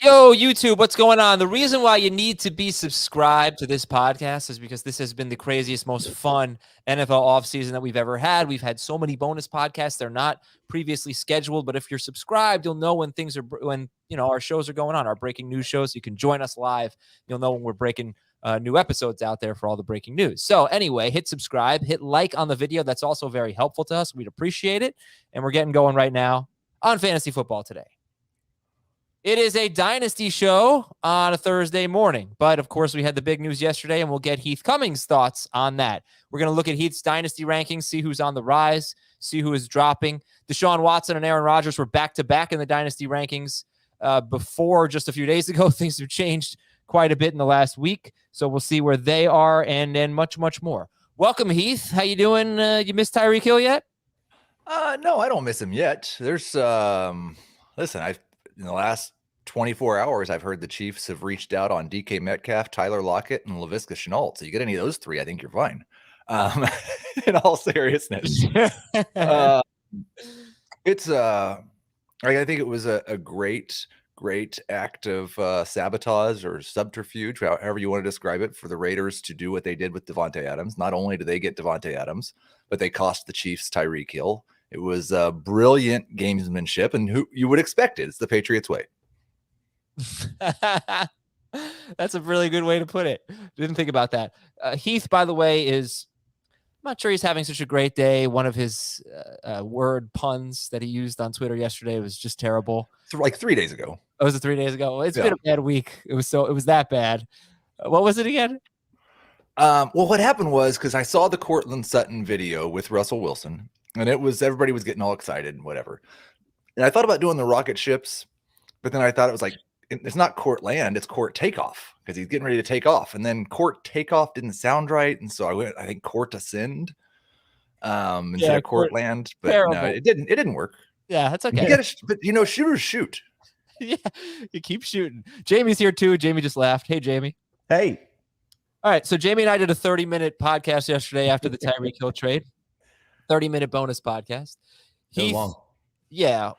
Yo, YouTube, what's going on? The reason why you need to be subscribed to this podcast is because this has been the craziest, most fun NFL offseason that we've ever had. We've had so many bonus podcasts. They're not previously scheduled, but if you're subscribed, you'll know when our shows are going on, our breaking news shows. You can join us live. You'll know when we're breaking new episodes out there for all the breaking news. So anyway, hit subscribe, hit like on the video. That's also very helpful to us. We'd appreciate it. And we're getting going right now on Fantasy Football Today. It is a Dynasty show on a Thursday morning, but of course we had the big news yesterday, and we'll get Heath Cummings' thoughts on that. We're going to look at Heath's Dynasty rankings, see who's on the rise, see who is dropping. Deshaun Watson and Aaron Rodgers were back-to-back in the Dynasty rankings before just a few days ago. Things have changed quite a bit in the last week, so we'll see where they are and much, much more. Welcome, Heath. How you doing? You missed Tyreek Hill yet? No, I don't miss him yet. There's listen, in the last 24 hours, I've heard the Chiefs have reached out on DK Metcalf, Tyler Lockett, and Laviska Shenault. So you get any of those three, I think you're fine. In all seriousness, I think it was a great act of sabotage or subterfuge, however you want to describe it, for the Raiders to do what they did with Devontae Adams. Not only did they get Devontae Adams, but they cost the Chiefs Tyreek Hill. It was brilliant gamesmanship, and who you would expect it. It's the Patriots way. That's a really good way to put it. Didn't think about that. Heath, by the way, I'm not sure he's having such a great day. One of his word puns that he used on Twitter yesterday was just terrible. Like 3 days ago. Oh, was it 3 days ago? It's been a bad week. It was that bad. What was it again? Well, what happened was, because I saw the Cortland Sutton video with Russell Wilson, and everybody was getting all excited and whatever. And I thought about doing the rocket ships, but then I thought it was like, it's not court land, it's court takeoff, because he's getting ready to take off. And then court takeoff didn't sound right. And so I think court ascend instead of court land. But terrible. No, it didn't work. Yeah, that's okay. But shooters shoot. Yeah, you keep shooting. Jamie's here too. Jamie just laughed. Hey, Jamie. Hey. All right. So Jamie and I did a 30-minute podcast yesterday after the Tyreek Hill trade. 30-minute bonus podcast. Heath, long. Yeah.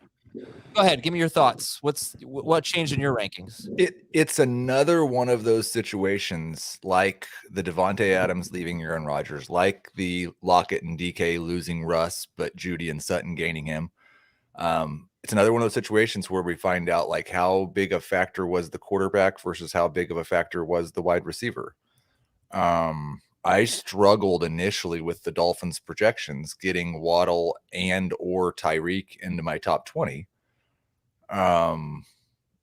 Go ahead. Give me your thoughts. What changed in your rankings? It's another one of those situations like the Devontae Adams leaving Aaron Rodgers, like the Lockett and DK losing Russ, but Judy and Sutton gaining him. It's another one of those situations where we find out like how big a factor was the quarterback versus how big of a factor was the wide receiver. I struggled initially with the Dolphins' projections, getting Waddle and or Tyreek into my top 20 in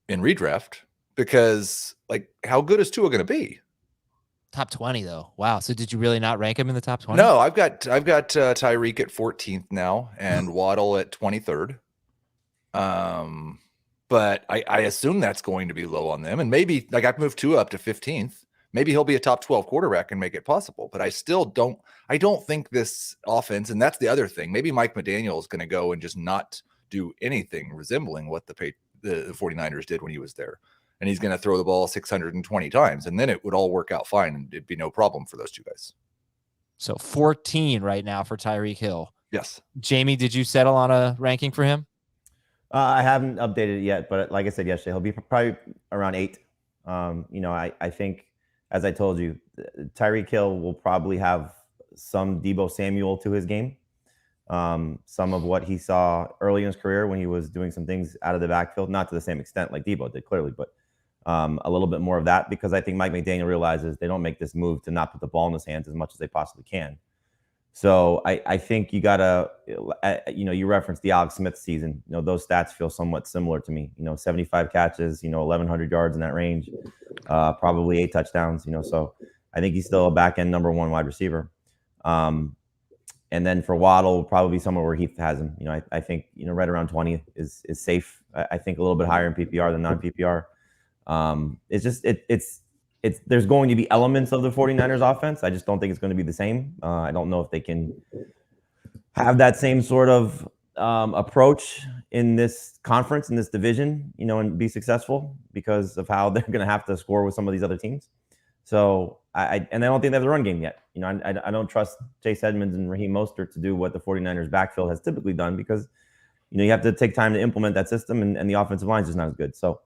redraft, because like, how good is Tua going to be? Top 20 though. Wow. So did you really not rank him in the top 20? No, I've got Tyreek at 14th now and Waddle at 23rd. But I assume that's going to be low on them, and maybe like I've moved Tua up to 15th. Maybe he'll be a top 12 quarterback and make it possible, but I don't think this offense, and that's the other thing. Maybe Mike McDaniel is going to go and just not do anything resembling what the 49ers did when he was there. And he's going to throw the ball 620 times, and then it would all work out fine, and it'd be no problem for those two guys. So 14 right now for Tyreek Hill. Yes. Jamie, did you settle on a ranking for him? I haven't updated it yet, but like I said yesterday, he'll be probably around 8. I think, as I told you, Tyreek Hill will probably have some Deebo Samuel to his game. Some of what he saw early in his career when he was doing some things out of the backfield, not to the same extent like Deebo did, clearly, but a little bit more of that, because I think Mike McDaniel realizes they don't make this move to not put the ball in his hands as much as they possibly can. So I think you got to, you referenced the Alex Smith season. Those stats feel somewhat similar to me. 75 catches, 1,100 yards in that range, probably 8 touchdowns. So I think he's still a back-end number 1 wide receiver. And then for Waddle, probably somewhere where Heath has him. I think right around 20 is safe. I think a little bit higher in PPR than non-PPR. It's there's going to be elements of the 49ers offense. I just don't think it's going to be the same. I don't know if they can have that same sort of approach in this conference, in this division, and be successful because of how they're going to have to score with some of these other teams. So I don't think they have the run game yet. I don't trust Chase Edmonds and Raheem Mostert to do what the 49ers backfield has typically done, because you have to take time to implement that system, and the offensive line is just not as good. So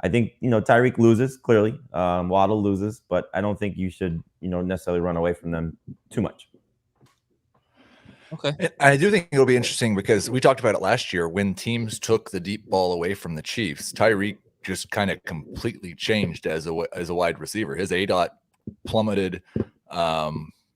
I think, Tyreek loses clearly. Waddle loses, but I don't think you should, necessarily run away from them too much. Okay. I do think it'll be interesting because we talked about it last year when teams took the deep ball away from the Chiefs. Tyreek just kind of completely changed as a wide receiver. His ADOT plummeted.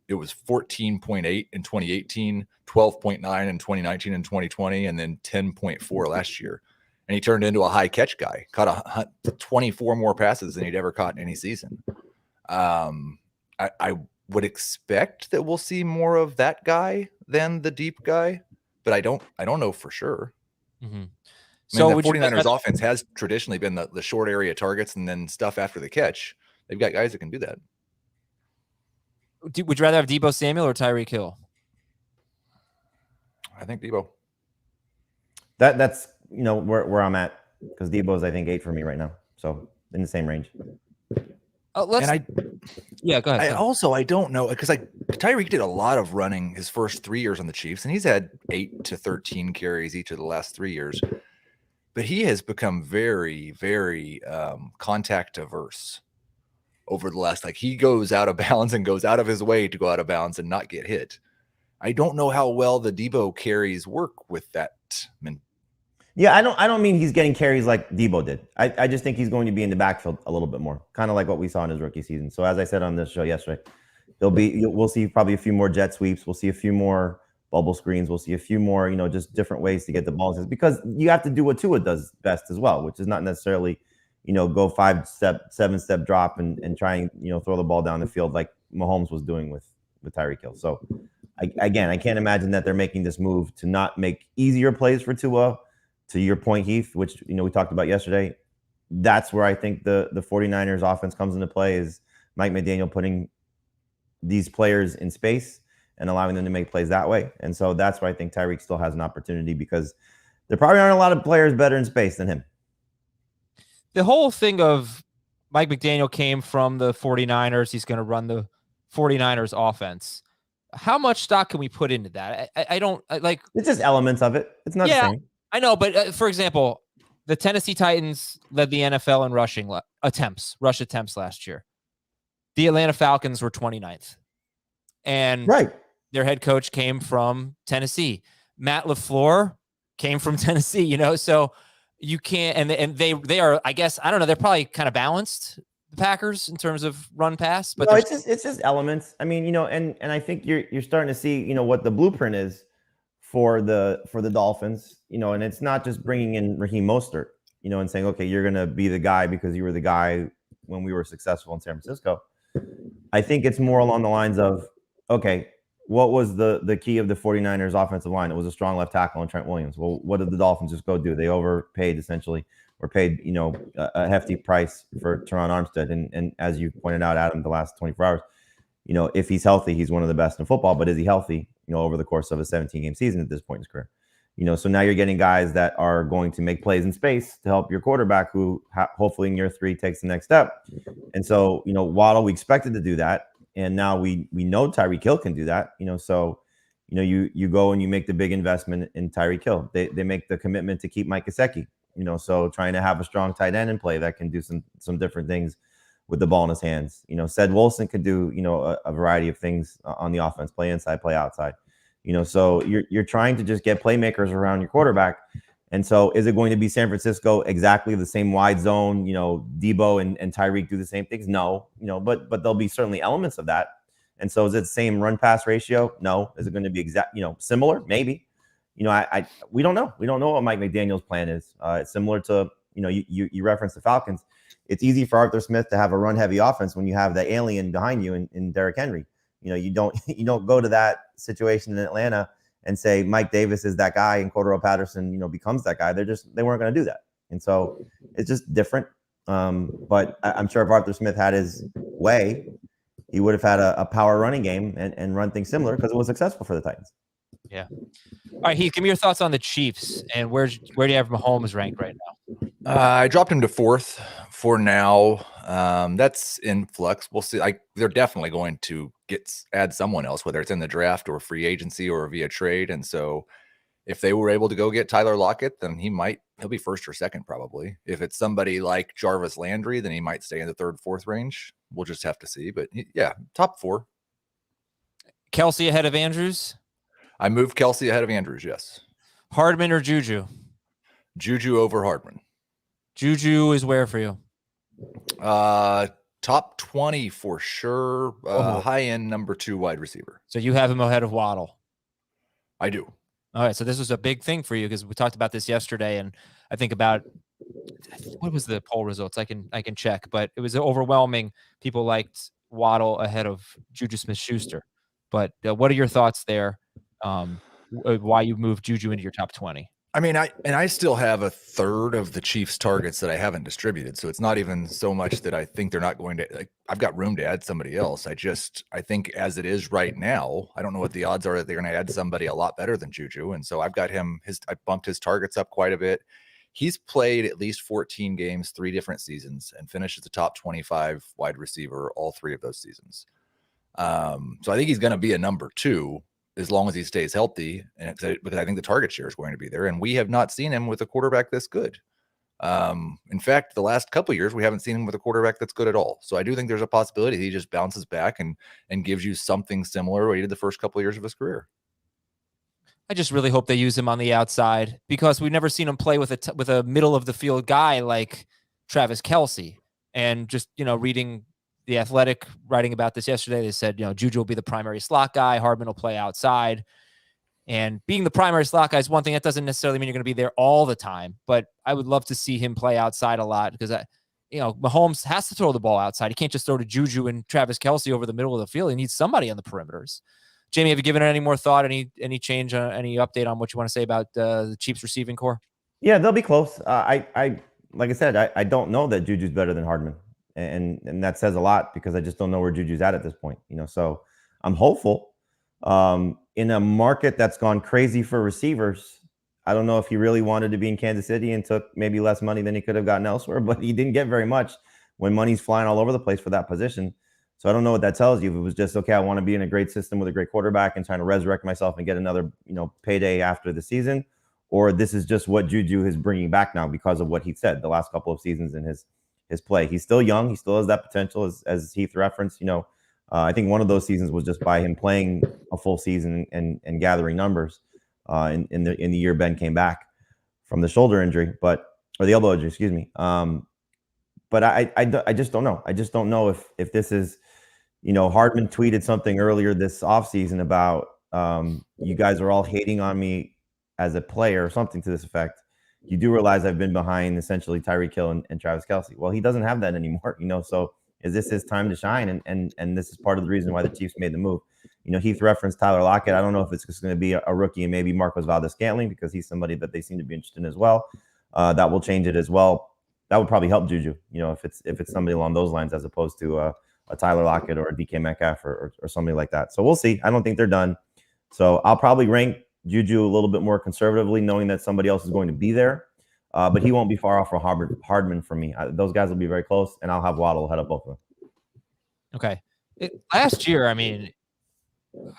It was 14.8 in 2018, 12.9 in 2019 and 2020, and then 10.4 last year. And he turned into a high catch guy, caught 24 more passes than he'd ever caught in any season. I would expect that we'll see more of that guy than the deep guy, but I don't know for sure. Mm-hmm. So the 49ers offense has traditionally been the short area targets and then stuff after the catch. They've got guys that can do that. Would you rather have Deebo Samuel or Tyreek Hill? I think Deebo. That's where I'm at, because Deebo is, I think, 8 for me right now, so in the same range. Go ahead. I don't know, because Tyreek did a lot of running his first 3 years on the Chiefs, and he's had 8 to 13 carries each of the last 3 years. But he has become very, very contact averse over the last, he goes out of bounds and goes out of his way to go out of bounds and not get hit. I don't know how well the Deebo carries work with that. Yeah, I don't mean he's getting carries like Deebo did. I just think he's going to be in the backfield a little bit more, kind of like what we saw in his rookie season. So as I said on this show yesterday, we'll see probably a few more jet sweeps. We'll see a few more bubble screens. We'll see a few more, just different ways to get the balls, because you have to do what Tua does best as well, which is not necessarily, go 5-step, 7-step drop and try and, throw the ball down the field like Mahomes was doing with Tyreek Hill. So I can't imagine that they're making this move to not make easier plays for Tua. To your point, Heath, which, we talked about yesterday, that's where I think the 49ers offense comes into play, is Mike McDaniel putting these players in space and allowing them to make plays that way. And so that's where I think Tyreek still has an opportunity, because there probably aren't a lot of players better in space than him. The whole thing of Mike McDaniel came from the 49ers. He's going to run the 49ers offense. How much stock can we put into that? I don't like. It's just elements of it. It's not the same. I know, but for example, the Tennessee Titans led the NFL in rush attempts last year. The Atlanta Falcons were 29th. And their head coach came from Tennessee. Matt LaFleur came from Tennessee, so you can't, and they are, I guess, I don't know, they're probably kind of balanced, the Packers, in terms of run pass, but it's just elements. I mean, and I think you're starting to see, what the blueprint is for the Dolphins, and it's not just bringing in Raheem Mostert, and saying, okay, you're going to be the guy because you were the guy when we were successful in San Francisco. I think it's more along the lines of, okay, what was the key of the 49ers offensive line? It was a strong left tackle in Trent Williams. Well, what did the Dolphins just go do? They overpaid, essentially, or paid, a hefty price for Teron Armstead. And as you pointed out, Adam, the last 24 hours, if he's healthy, he's one of the best in football. But is he healthy, over the course of a 17-game season at this point in his career? So now you're getting guys that are going to make plays in space to help your quarterback, who hopefully in year 3 takes the next step. And so, Waddle, we expected to do that. And now we know Tyreek Hill can do that, so, you go and you make the big investment in Tyreek Hill. They make the commitment to keep Mike Gesicki, so trying to have a strong tight end in play that can do some different things with the ball in his hands. Ced Wilson could do, a variety of things on the offense, play inside, play outside, so you're trying to just get playmakers around your quarterback. And so is it going to be San Francisco exactly the same wide zone, Deebo and Tyreek do the same things? No, but there'll be certainly elements of that. And so is it the same run pass ratio? No. Is it going to be similar? Maybe. We don't know. We don't know what Mike McDaniel's plan is. It's similar to, you referenced the Falcons. It's easy for Arthur Smith to have a run heavy offense when you have the alien behind you in Derrick Henry. You don't go to that situation in Atlanta and say Mike Davis is that guy and Cordero Patterson, becomes that guy. They weren't going to do that. And so it's just different. But I'm sure if Arthur Smith had his way, he would have had a power running game and run things similar, because it was successful for the Titans. Yeah. All right, Heath, give me your thoughts on the Chiefs, and where do you have Mahomes ranked right now? I dropped him to 4th for now. That's in flux. We'll see. They're definitely going to add someone else, whether it's in the draft or free agency or via trade. And so if they were able to go get Tyler Lockett, then he'll be first or second probably. If it's somebody like Jarvis Landry, then he might stay in the third, fourth range. We'll just have to see. But yeah, top 4. Kelsey ahead of Andrews? I moved Kelsey ahead of Andrews, yes. Hardman or Juju? Juju over Hardman. Juju is where for you? Top 20 for sure. High-end number 2 wide receiver. So you have him ahead of Waddle? I do. All right, so this was a big thing for you because we talked about this yesterday, and I think about what was the poll results? I can check, but it was overwhelming. People liked Waddle ahead of Juju Smith-Schuster. But what are your thoughts there? Why you moved Juju into your top 20? I mean, I still have a third of the Chiefs' targets that I haven't distributed. So it's not even so much that I think they're not going to. I've got room to add somebody else. I think as it is right now, I don't know what the odds are that they're going to add somebody a lot better than Juju. And so I've got him. I bumped his targets up quite a bit. He's played at least 14 games, 3 different seasons, and finishes the top 25 wide receiver all 3 of those seasons. So I think he's going to be a number 2. As long as he stays healthy, and because I think the target share is going to be there, and we have not seen him with a quarterback this good. In fact, the last couple of years, we haven't seen him with a quarterback that's good at all. So I do think there's a possibility he just bounces back and gives you something similar to what he did the first couple of years of his career. I just really hope they use him on the outside because we've never seen him play with a middle of the field guy like Travis Kelce. And just, reading The Athletic writing about this yesterday, they said, Juju will be the primary slot guy. Hardman will play outside. And being the primary slot guy is one thing. That doesn't necessarily mean you're going to be there all the time, but I would love to see him play outside a lot because Mahomes has to throw the ball outside. He can't just throw to Juju and Travis Kelce over the middle of the field. He needs somebody on the perimeters. Jamie, have you given it any more thought? Any change, any update on what you want to say about the Chiefs receiving core? Yeah, they'll be close. I like I said, I don't know that Juju's better than Hardman. And that says a lot because I just don't know where Juju's at this point, so I'm hopeful. In a market that's gone crazy for receivers, I don't know if he really wanted to be in Kansas City and took maybe less money than he could have gotten elsewhere, but he didn't get very much when money's flying all over the place for that position. So I don't know what that tells you. If it was just, okay, I want to be in a great system with a great quarterback and trying to resurrect myself and get another, payday after the season, or this is just what Juju is bringing back now because of what he said the last couple of seasons in his play. He's still young. He still has that potential, as Heath referenced. I think one of those seasons was just by him playing a full season and gathering numbers in the year Ben came back from the shoulder injury, or the elbow injury, excuse me. But I just don't know. I just don't know if this is, Hardman tweeted something earlier this offseason about you guys are all hating on me as a player or something to this effect. You do realize I've been behind essentially Tyreek Hill and Travis Kelce. Well, he doesn't have that anymore, so is this his time to shine? And this is part of the reason why the Chiefs made the move. Heath referenced Tyler Lockett. I don't know if it's just going to be a rookie and maybe Marcos Valdes-Scantling because he's somebody that they seem to be interested in as well. That will change it as well. That would probably help Juju, if it's somebody along those lines as opposed to a Tyler Lockett or a DK Metcalf or somebody like that. So we'll see. I don't think they're done. So I'll probably rank Juju a little bit more conservatively, knowing that somebody else is going to be there. But he won't be far off from Hardman for me. Those guys will be very close, and I'll have Waddle ahead of both of them. Okay. Last year, I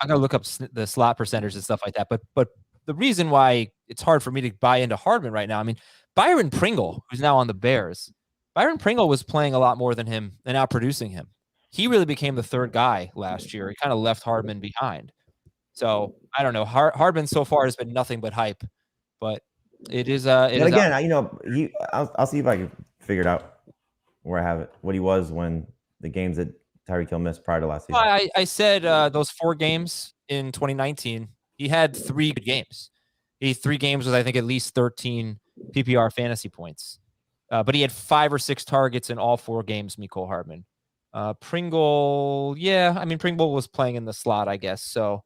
got to look up the slot percentage and stuff like that. But the reason why it's hard for me to buy into Hardman right now, Byron Pringle, who's now on the Bears, Byron Pringle was playing a lot more than him and outproducing him. He really became the third guy last year. He kind of left Hardman behind. So I don't know. Hardman so far has been nothing but hype, but it is. I'll see if I can figure it out where I have it. What he was when the games that Tyreek Hill missed prior to last season. I said those 4 games in 2019. He had 3 good games. He had 3 games with I think at least 13 PPR fantasy points, but he had 5 or 6 targets in all 4 games. Mecole Hardman. Pringle, Pringle was playing in the slot, I guess. So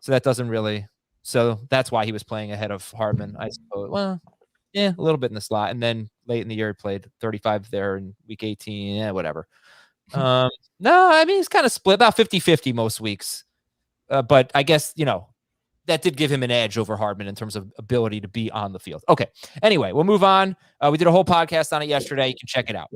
that doesn't really. So that's why he was playing ahead of Hardman, I suppose. Well, yeah, a little bit in the slot, and then late in the year he played 35 there in week 18. Yeah, whatever. No, he's kind of split about 50-50 most weeks. But I guess that did give him an edge over Hardman in terms of ability to be on the field. Okay. Anyway, we'll move on. We did a whole podcast on it yesterday. You can check it out.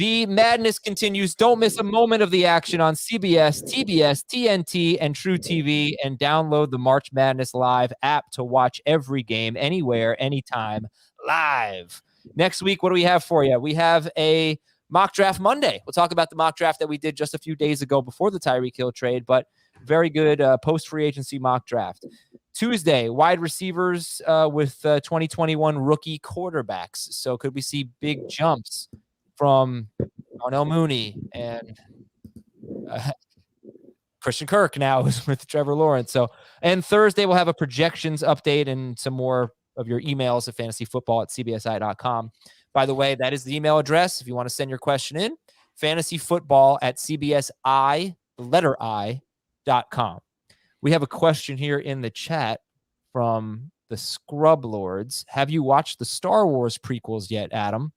The madness continues. Don't miss a moment of the action on CBS, TBS, TNT, and True TV, and download the March Madness Live app to watch every game, anywhere, anytime, live. Next week, what do we have for you? We have a Mock Draft Monday. We'll talk about the mock draft that we did just a few days ago before the Tyreek Hill trade, but very good post-free agency mock draft. Tuesday, wide receivers with 2021 rookie quarterbacks. So could we see big jumps from Darnell Mooney and Christian Kirk now is with Trevor Lawrence. And Thursday we'll have a projections update and some more of your emails at fantasyfootball@cbsi.com. By the way, that is the email address if you want to send your question in, fantasyfootball@cbsi.com. We have a question here in the chat from the Scrub Lords. Have you watched the Star Wars prequels yet, Adam?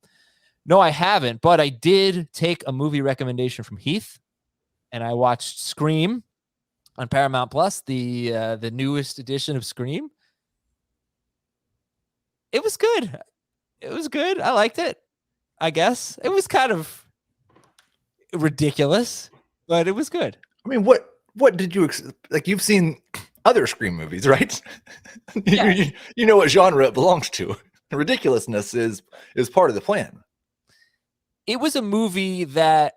No, I haven't, but I did take a movie recommendation from Heath, and I watched Scream on Paramount Plus, the newest edition of Scream. It was good. It was good. I liked it, I guess. It was kind of ridiculous, but it was good. I mean, what did you like? You've seen other Scream movies, right? Yeah. you know what genre it belongs to. Ridiculousness is part of the plan. It was a movie that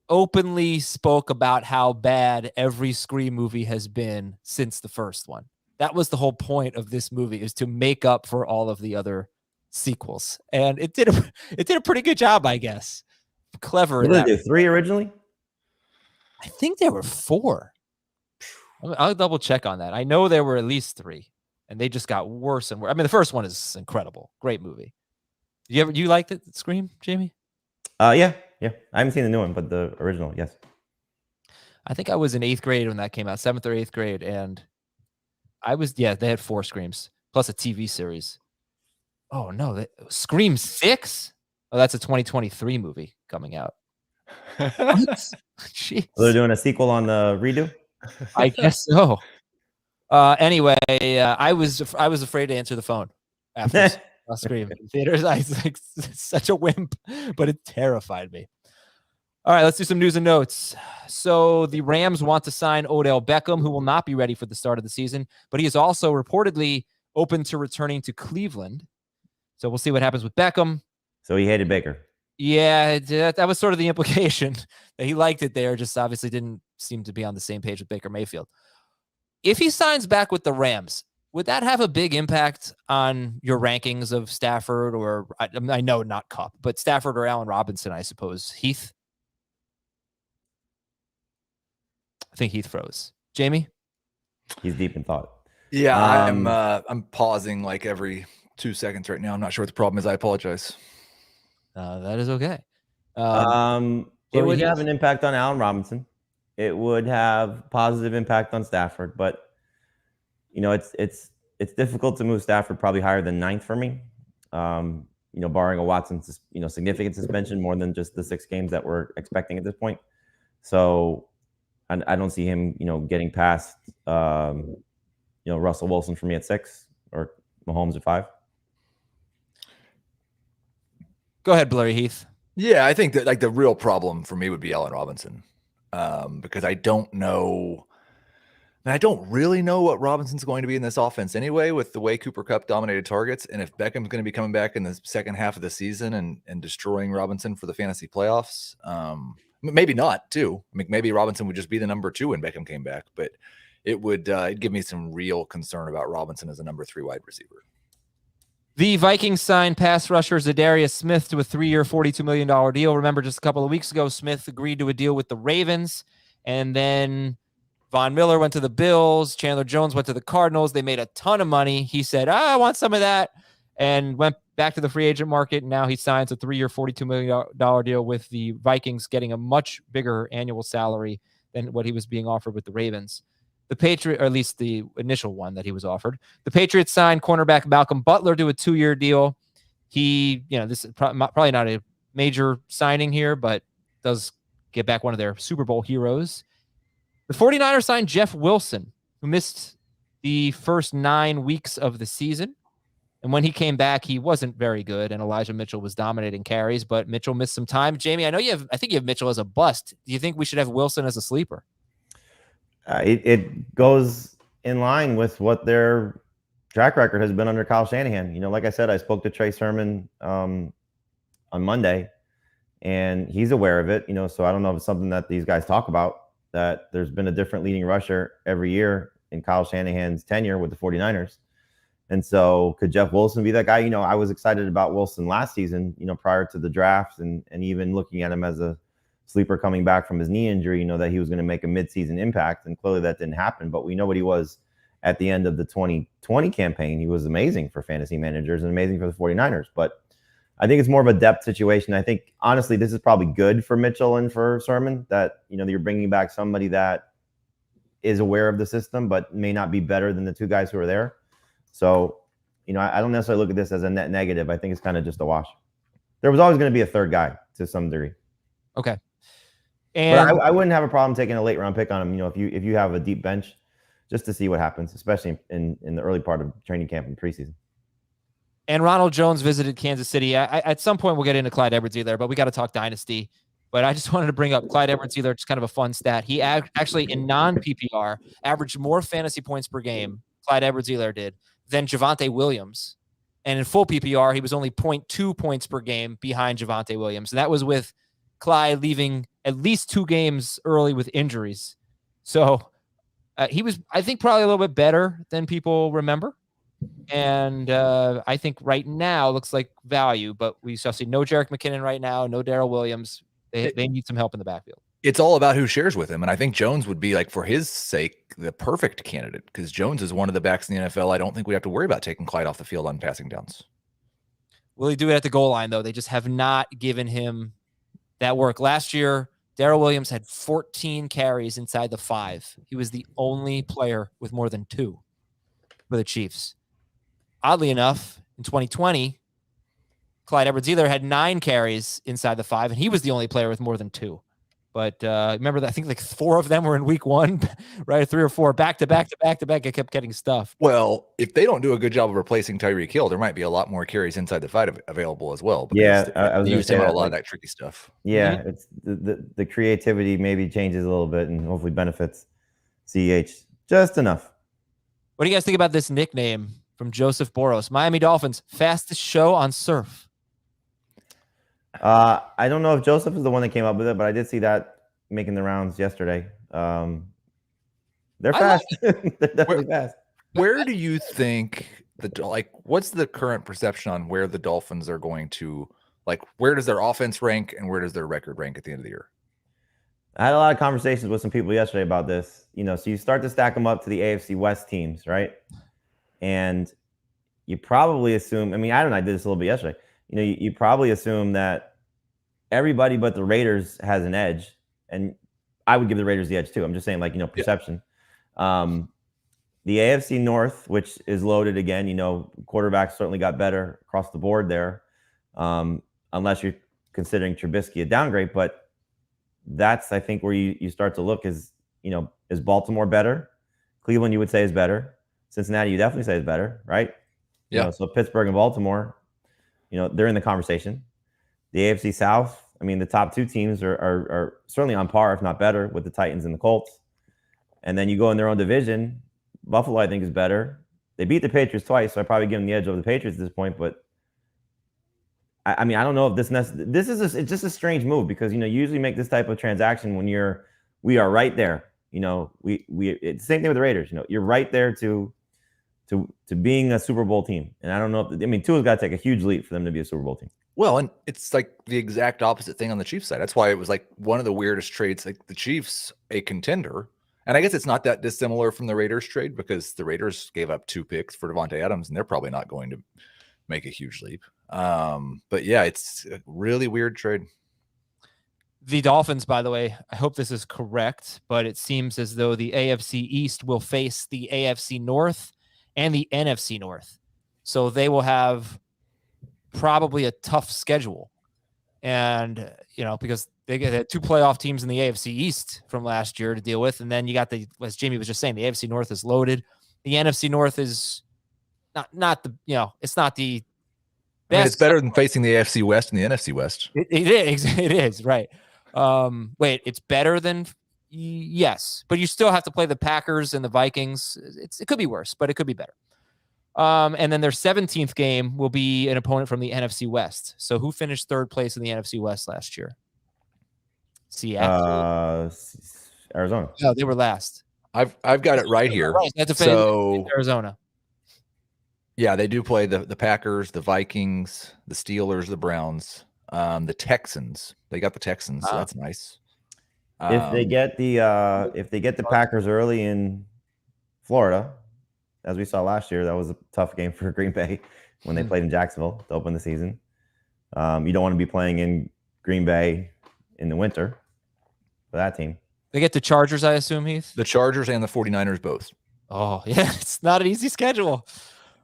openly spoke about how bad every Scream movie has been since the first one. That was the whole point of this movie, is to make up for all of the other sequels. And it did a pretty good job, I guess. Clever. What did they do? 3 originally? I think there were 4. I'll double check on that. I know there were at least 3, and they just got worse and worse. I mean, the first one is incredible. Great movie. You liked it, Scream, Jamie? Yeah. I haven't seen the new one, but the original, yes. I think I was in 8th grade when that came out, 7th or 8th grade, and they had 4 Screams plus a TV series. Oh no, Scream 6? Oh, that's a 2023 movie coming out. Jeez. So they're doing a sequel on the redo? I guess so. Anyway, I was afraid to answer the phone after Scream in theaters. I was like, such a wimp, but it terrified me. All right, let's do some news and notes. So the Rams want to sign Odell Beckham, who will not be ready for the start of the season, but he is also reportedly open to returning to Cleveland. So we'll see what happens with Beckham. So he hated Baker. Yeah, that was sort of the implication, that he liked it there, just obviously didn't seem to be on the same page with Baker Mayfield. If he signs back with the Rams, would that have a big impact on your rankings of Stafford, or I know not Kupp, but Stafford or Allen Robinson, I suppose? Heath? I think Heath froze. Jamie? He's deep in thought. Yeah, I'm pausing like every 2 seconds right now. I'm not sure what the problem is. I apologize. That is okay. It would have an impact on Allen Robinson. It would have positive impact on Stafford, but it's difficult to move Stafford probably higher than 9th for me. Barring a Watson significant suspension, more than just the 6 games that we're expecting at this point. So I don't see him getting past Russell Wilson for me at 6 or Mahomes at 5. Go ahead, Blurry Heath. Yeah, I think that like the real problem for me would be Allen Robinson, because I don't know. And I don't really know what Robinson's going to be in this offense anyway, with the way Cooper Kupp dominated targets, and if Beckham's going to be coming back in the second half of the season and destroying Robinson for the fantasy playoffs. Maybe not too. I mean, maybe Robinson would just be the number 2 when Beckham came back, but it would it'd give me some real concern about Robinson as a number 3 wide receiver. The Vikings signed pass rusher Zadarius Smith to a 3-year, $42 million deal. Remember, just a couple of weeks ago, Smith agreed to a deal with the Ravens, and then Von Miller went to the Bills. Chandler Jones went to the Cardinals. They made a ton of money. He said, I want some of that, and went back to the free agent market. And now he signs a 3-year, $42 million deal with the Vikings, getting a much bigger annual salary than what he was being offered with the Ravens. The Patriots, or at least the initial one that he was offered. The Patriots signed cornerback Malcolm Butler to a 2-year deal. He, this is probably not a major signing here, but does get back one of their Super Bowl heroes. The 49ers signed Jeff Wilson, who missed the first 9 weeks of the season. And when he came back, he wasn't very good, and Elijah Mitchell was dominating carries, but Mitchell missed some time. Jamie, I think you have Mitchell as a bust. Do you think we should have Wilson as a sleeper? It goes in line with what their track record has been under Kyle Shanahan. Like I said, I spoke to Trey Sermon on Monday, and he's aware of it. So I don't know if it's something that these guys talk about, that there's been a different leading rusher every year in Kyle Shanahan's tenure with the 49ers. And so could Jeff Wilson be that guy? I was excited about Wilson last season, prior to the draft, and even looking at him as a sleeper coming back from his knee injury, that he was going to make a midseason impact. And clearly that didn't happen. But we know what he was at the end of the 2020 campaign. He was amazing for fantasy managers and amazing for the 49ers. But I think it's more of a depth situation. I think, honestly, this is probably good for Mitchell and for Sermon, that, you're bringing back somebody that is aware of the system, but may not be better than the two guys who are there. So, I don't necessarily look at this as a net negative. I think it's kind of just a wash. There was always going to be a third guy to some degree. Okay. And but I wouldn't have a problem taking a late round pick on him, if you have a deep bench, just to see what happens, especially in the early part of training camp and preseason. And Ronald Jones visited Kansas City. At some point, we'll get into Clyde Edwards-Helaire, but we got to talk Dynasty. But I just wanted to bring up Clyde Edwards-Helaire, just kind of a fun stat. He actually, in non-PPR, averaged more fantasy points per game, Clyde Edwards-Helaire did, than Javonte Williams. And in full PPR, he was only 0.2 points per game behind Javonte Williams. And that was with Clyde leaving at least 2 games early with injuries. So he was, I think, probably a little bit better than people remember. And I think right now looks like value, but we still see no Jerick McKinnon right now, no Darrell Williams. They need some help in the backfield. It's all about who shares with him. And I think Jones would be, like, for his sake, the perfect candidate, because Jones is one of the backs in the NFL. I don't think we have to worry about taking Clyde off the field on passing downs. Will he do it at the goal line, though? They just have not given him that work. Last year, Darrell Williams had 14 carries inside the 5. He was the only player with more than 2 for the Chiefs. Oddly enough, in 2020, Clyde Edwards-Helaire had 9 carries inside the 5, and he was the only player with more than 2. But remember that I think like 4 of them were in week 1, right? 3 or 4 back to back. It kept getting stuffed. Well, if they don't do a good job of replacing Tyreek Hill, there might be a lot more carries inside the 5 available as well. Yeah, I was used him on a lot of that tricky stuff. Yeah, it's the creativity maybe changes a little bit and hopefully benefits CEH just enough. What do you guys think about this nickname from Joseph Boros? Miami Dolphins, fastest show on surf. I don't know if Joseph is the one that came up with it, but I did see that making the rounds yesterday. They're fast. They're definitely fast. Where do you think what's the current perception on where the Dolphins are going to, where does their offense rank and where does their record rank at the end of the year? I had a lot of conversations with some people yesterday about this. So you start to stack them up to the AFC West teams, right? And you probably assume, I did this a little bit yesterday. You probably assume that everybody but the Raiders has an edge, and I would give the Raiders the edge too. I'm just saying, perception. Yeah. The AFC North, which is loaded again, quarterbacks certainly got better across the board there, unless you're considering Trubisky a downgrade. But that's, I think, where you start to look is Baltimore better? Cleveland, you would say, is better. Cincinnati, you definitely say is better, right? Yeah. So Pittsburgh and Baltimore, they're in the conversation. The AFC South, the top 2 teams are certainly on par, if not better, with the Titans and the Colts. And then you go in their own division. Buffalo, I think, is better. They beat the Patriots twice, so I probably give them the edge over the Patriots at this point. But I don't know if this is it's just a strange move, because you usually make this type of transaction when we are right there. It's the same thing with the Raiders. You're right there to being a Super Bowl team. And I don't know if Tua's got to take a huge leap for them to be a Super Bowl team. Well, and it's like the exact opposite thing on the Chiefs side. That's why it was like one of the weirdest trades. Like the Chiefs, a contender, and I guess it's not that dissimilar from the Raiders trade, because the Raiders gave up 2 picks for Devontae Adams, and they're probably not going to make a huge leap. But yeah, it's a really weird trade. The Dolphins, by the way, I hope this is correct, but it seems as though the AFC East will face the AFC North and the NFC North. So they will have probably a tough schedule. And, because they get 2 playoff teams in the AFC East from last year to deal with. And then you got as Jamie was just saying, the AFC North is loaded. The NFC North is not the, it's not the I mean, it's best. better than facing the AFC West and the NFC West. It is. It is, right. Wait, it's better than yes, but you still have to play the Packers and the Vikings. It could be worse, but it could be better. And then their 17th game will be an opponent from the NFC West. So who finished third place in the NFC West last year? Seattle. Arizona. No, they were last. I've got it right here. Right. So Arizona. Yeah, they do play the Packers, the Vikings, the Steelers, the Browns, the Texans. They got the Texans, so that's nice. If they get the Packers early in Florida, as we saw last year, that was a tough game for Green Bay when they played in Jacksonville to open the season. You don't want to be playing in Green Bay in the winter for that team. They get the Chargers, I assume, Heath? The Chargers and the 49ers both. Oh, yeah. It's not an easy schedule.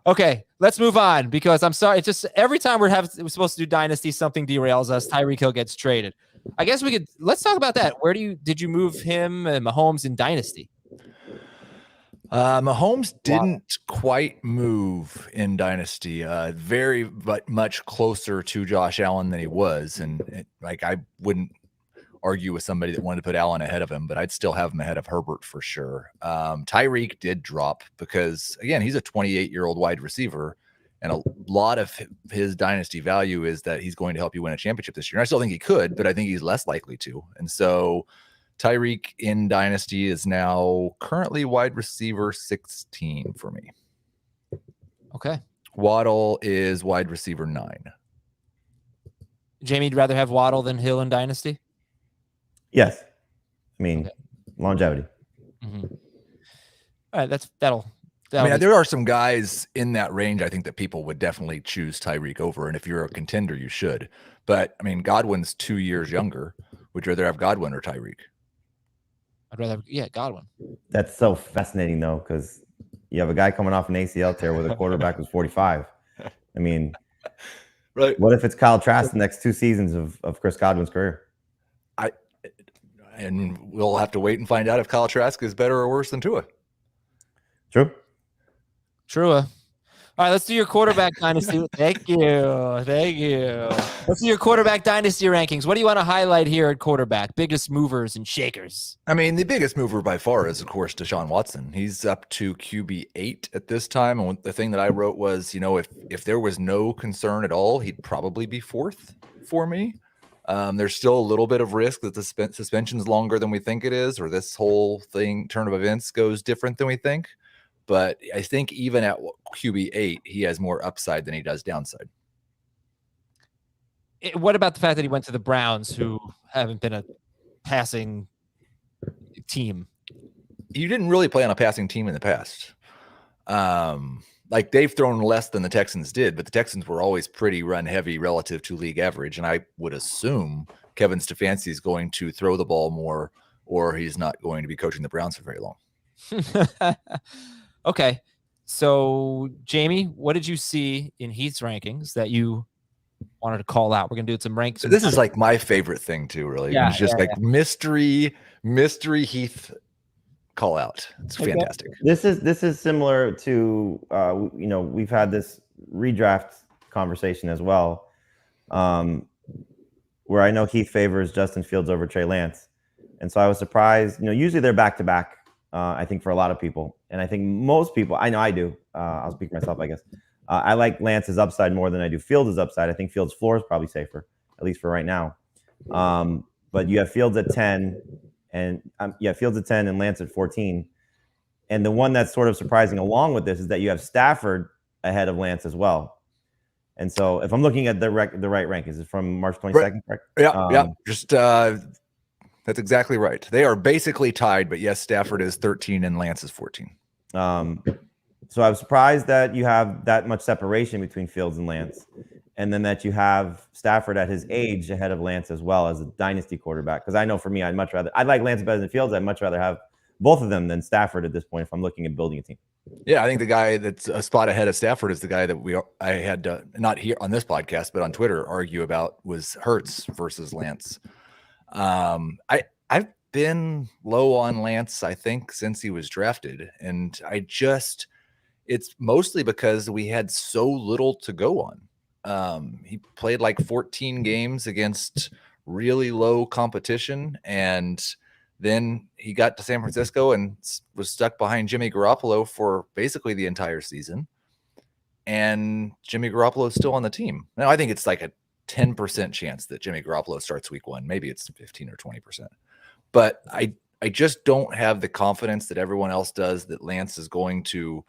Okay, let's move on because I'm sorry. It's just every time we're supposed to do Dynasty, something derails us. Tyreek Hill gets traded. I guess let's talk about that. Did you move him and Mahomes in Dynasty? Mahomes didn't quite move in Dynasty. Very much closer to Josh Allen than he was, and I wouldn't argue with somebody that wanted to put Allen ahead of him, but I'd still have him ahead of Herbert for sure. Tyreek did drop because, again, he's a 28-year-old wide receiver, and a lot of his dynasty value is that he's going to help you win a championship this year. And I still think he could, but I think he's less likely to. And so Tyreek in dynasty is now currently wide receiver 16 for me. Okay. Waddle is wide receiver 9. Jamie, you'd rather have Waddle than Hill in dynasty? Yes. I mean, longevity. Mm-hmm. All right, that'll I mean, there are some guys in that range I think that people would definitely choose Tyreek over, and if you're a contender, you should. But, I mean, Godwin's 2 years younger. Would you rather have Godwin or Tyreek? I'd rather have, Godwin. That's so fascinating, though, because you have a guy coming off an ACL tear where the quarterback was 45. I mean, right. What if it's Kyle Trask the next 2 seasons of Chris Godwin's career? And we'll have to wait and find out if Kyle Trask is better or worse than Tua. True. All right, let's do your quarterback dynasty. Thank you. Let's do your quarterback dynasty rankings. What do you want to highlight here at quarterback? Biggest movers and shakers. I mean, the biggest mover by far is, of course, Deshaun Watson. He's up to QB 8 at this time. And the thing that I wrote was, if there was no concern at all, he'd probably be 4th for me. There's still a little bit of risk that the suspension's longer than we think it is, or this whole turn of events goes different than we think. But I think even at QB 8, he has more upside than he does downside. What about the fact that he went to the Browns, who haven't been a passing team? You didn't really play on a passing team in the past. They've thrown less than the Texans did, but the Texans were always pretty run heavy relative to league average. And I would assume Kevin Stefanski is going to throw the ball more, or he's not going to be coaching the Browns for very long. Okay. So, Jamie, what did you see in Heath's rankings that you wanted to call out? We're going to do some ranks. This is like my favorite thing too, really. Yeah, it's just mystery Heath call out. It's fantastic. This is similar to we've had this redraft conversation as well, where I know Heath favors Justin Fields over Trey Lance, and so I was surprised. Usually they're back to back. I think for a lot of people, and I think most people, I know I do. I'll speak for myself, I guess. I like Lance's upside more than I do Fields' upside. I think Fields' floor is probably safer, at least for right now. But you have Fields at 10. And Fields at 10 and Lance at 14. And the one that's sort of surprising along with this is that you have Stafford ahead of Lance as well. And so if I'm looking at the right rank, is it from March 22nd? Correct? Yeah. Just that's exactly right. They are basically tied, but yes, Stafford is 13 and Lance is 14. So I was surprised that you have that much separation between Fields and Lance. And then that you have Stafford at his age ahead of Lance as well as a dynasty quarterback. Because I know for me, I'd like Lance better than Fields. I'd much rather have both of them than Stafford at this point if I'm looking at building a team. Yeah, I think the guy that's a spot ahead of Stafford is the guy that I had not here on this podcast, but on Twitter argue about was Hurts versus Lance. I've been low on Lance, I think, since he was drafted. And it's mostly because we had so little to go on. He played like 14 games against really low competition, and then he got to San Francisco and was stuck behind Jimmy Garoppolo for basically the entire season. And Jimmy Garoppolo is still on the team. Now, I think it's like a 10% chance that Jimmy Garoppolo starts week 1. Maybe it's 15 or 20%. But I just don't have the confidence that everyone else does that Lance is going to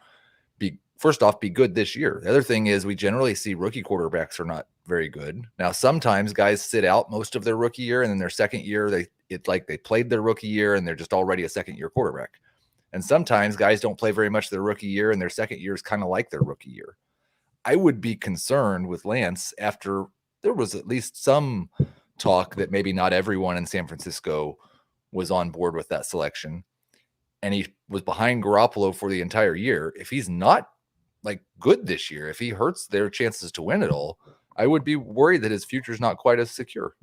be, first off, be good this year. The other thing is we generally see rookie quarterbacks are not very good. Now, sometimes guys sit out most of their rookie year, and then their second year, they played their rookie year and they're just already a second-year quarterback. And sometimes guys don't play very much their rookie year, and their second year is kind of like their rookie year. I would be concerned with Lance after there was at least some talk that maybe not everyone in San Francisco was on board with that selection, and he was behind Garoppolo for the entire year. If he's not like good this year, if he hurts their chances to win it all, I would be worried that his future is not quite as secure.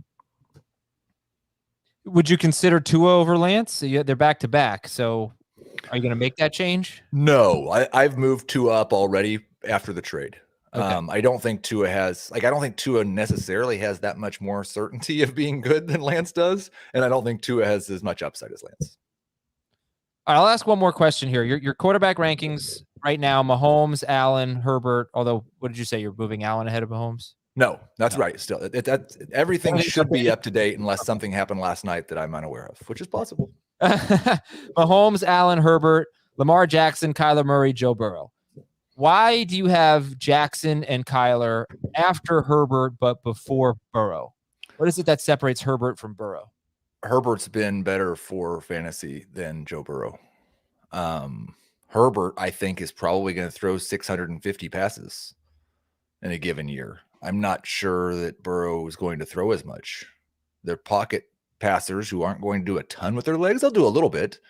Would you consider Tua over Lance? They're back to back. So are you going to make that change? No, I've moved Tua up already after the trade. Okay. I don't think Tua necessarily has that much more certainty of being good than Lance does. And I don't think Tua has as much upside as Lance. All right, I'll ask one more question here. Your quarterback rankings right now, Mahomes, Allen, Herbert, although what did you say? You're moving Allen ahead of Mahomes? No, that's right. Still, everything should be up to date unless something happened last night that I'm unaware of, which is possible. Mahomes, Allen, Herbert, Lamar Jackson, Kyler Murray, Joe Burrow. Why do you have Jackson and Kyler after Herbert but before Burrow? What is it that separates Herbert from Burrow? Herbert's been better for fantasy than Joe Burrow. Herbert, I think, is probably going to throw 650 passes in a given year. I'm not sure that Burrow is going to throw as much. They're pocket passers who aren't going to do a ton with their legs. They'll do a little bit.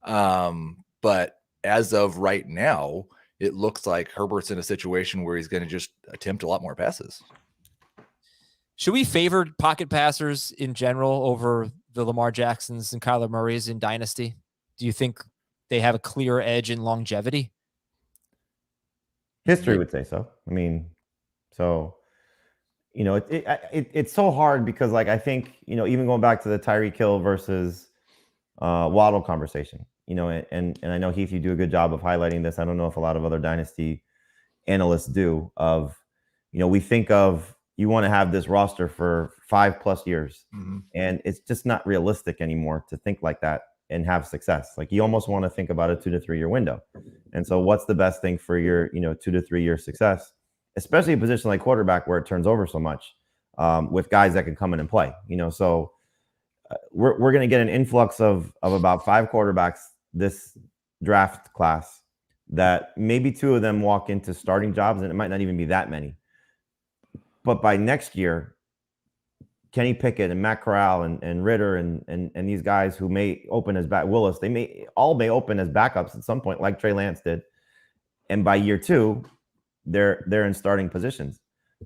But as of right now, it looks like Herbert's in a situation where he's going to just attempt a lot more passes. Should we favor pocket passers in general over the Lamar Jacksons and Kyler Murrays in Dynasty? Do you think they have a clear edge in longevity? History would say so. I mean, so, you know, it's so hard because, like, I think, you know, even going back to the Tyreek Hill versus Waddle conversation, you know, and I know, Heath, you do a good job of highlighting this. I don't know if a lot of other Dynasty analysts do, of, you know, we think of, you want to have this roster for 5+ years, and it's just not realistic anymore to think like that and have success. Like, you almost want to think about a 2 to 3 year window. And so what's the best thing for your, you know, 2 to 3 year success, especially a position like quarterback where it turns over so much, with guys that can come in and play, you know? So we're going to get an influx of about 5 quarterbacks this draft class, that maybe 2 of them walk into starting jobs, and it might not even be that many. But by next year, Kenny Pickett and Matt Corral and Ritter and these guys who may open as Willis, they may open as backups at some point, like Trey Lance did. And by year 2, they're in starting positions.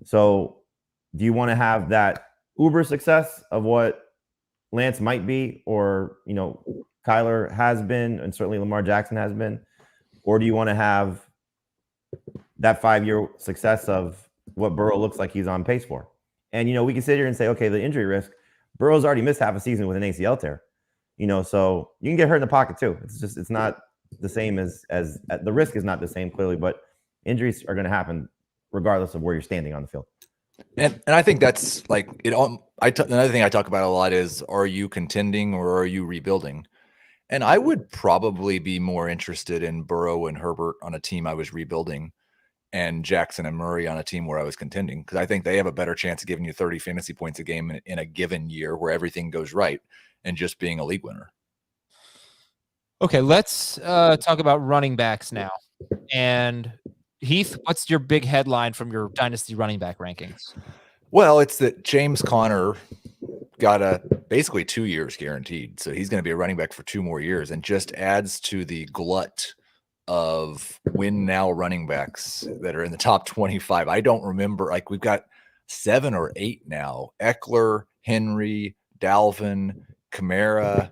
So do you want to have that uber success of what Lance might be, or, you know, Kyler has been, and certainly Lamar Jackson has been? Or do you want to have that 5-year success of what Burrow looks like he's on pace for? And, you know, we can sit here and say, okay, the injury risk, Burrow's already missed half a season with an ACL tear, you know, so you can get hurt in the pocket too. It's not the same as the risk is not the same, clearly, but injuries are going to happen regardless of where you're standing on the field. And I think that's like it. Another thing I talk about a lot is, are you contending or are you rebuilding? And I would probably be more interested in Burrow and Herbert on a team I was rebuilding, and Jackson and Murray on a team where I was contending, because I think they have a better chance of giving you 30 fantasy points a game in a given year where everything goes right, and just being a league winner. Okay, let's talk about running backs now. And Heath, what's your big headline from your Dynasty running back rankings? Well, it's that James Conner got basically 2 years guaranteed. So he's going to be a running back for 2 more years, and just adds to the glut of win now running backs that are in the top 25. I don't remember, like, we've got 7 or 8 now: Eckler, Henry, Dalvin, Kamara,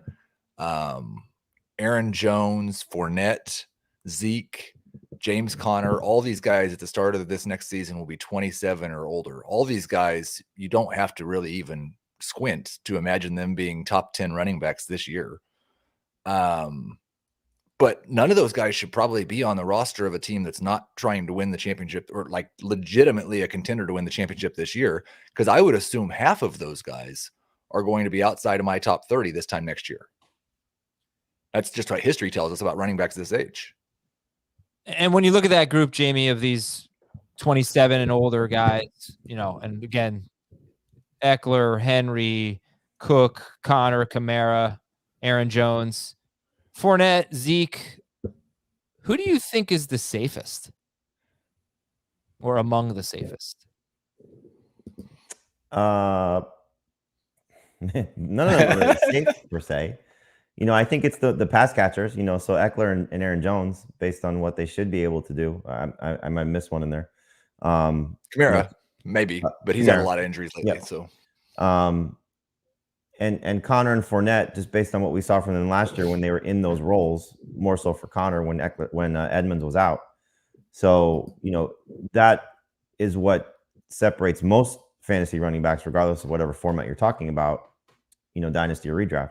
Aaron Jones, Fournette, Zeke, James Conner, all these guys at the start of this next season will be 27 or older. All these guys, you don't have to really even squint to imagine them being top 10 running backs this year. But none of those guys should probably be on the roster of a team that's not trying to win the championship or like legitimately a contender to win the championship this year. Because I would assume half of those guys are going to be outside of my top 30 this time next year. That's just what history tells us about running backs this age. And when you look at that group, Jamie, of these 27 and older guys, you know, and again, Eckler, Henry, Cook, Connor, Kamara, Aaron Jones, Fournette, Zeke, who do you think is the safest or among the safest? None of them are really safe per se. You know, I think it's the pass catchers, you know, so Eckler and Aaron Jones, based on what they should be able to do. I might miss one in there. Kamara, maybe, but he's had a lot of injuries lately. Yep. So, and Connor and Fournette, just based on what we saw from them last year when they were in those roles, more so for Connor when Edmonds was out. So, you know, that is what separates most fantasy running backs, regardless of whatever format you're talking about, you know, dynasty or redraft.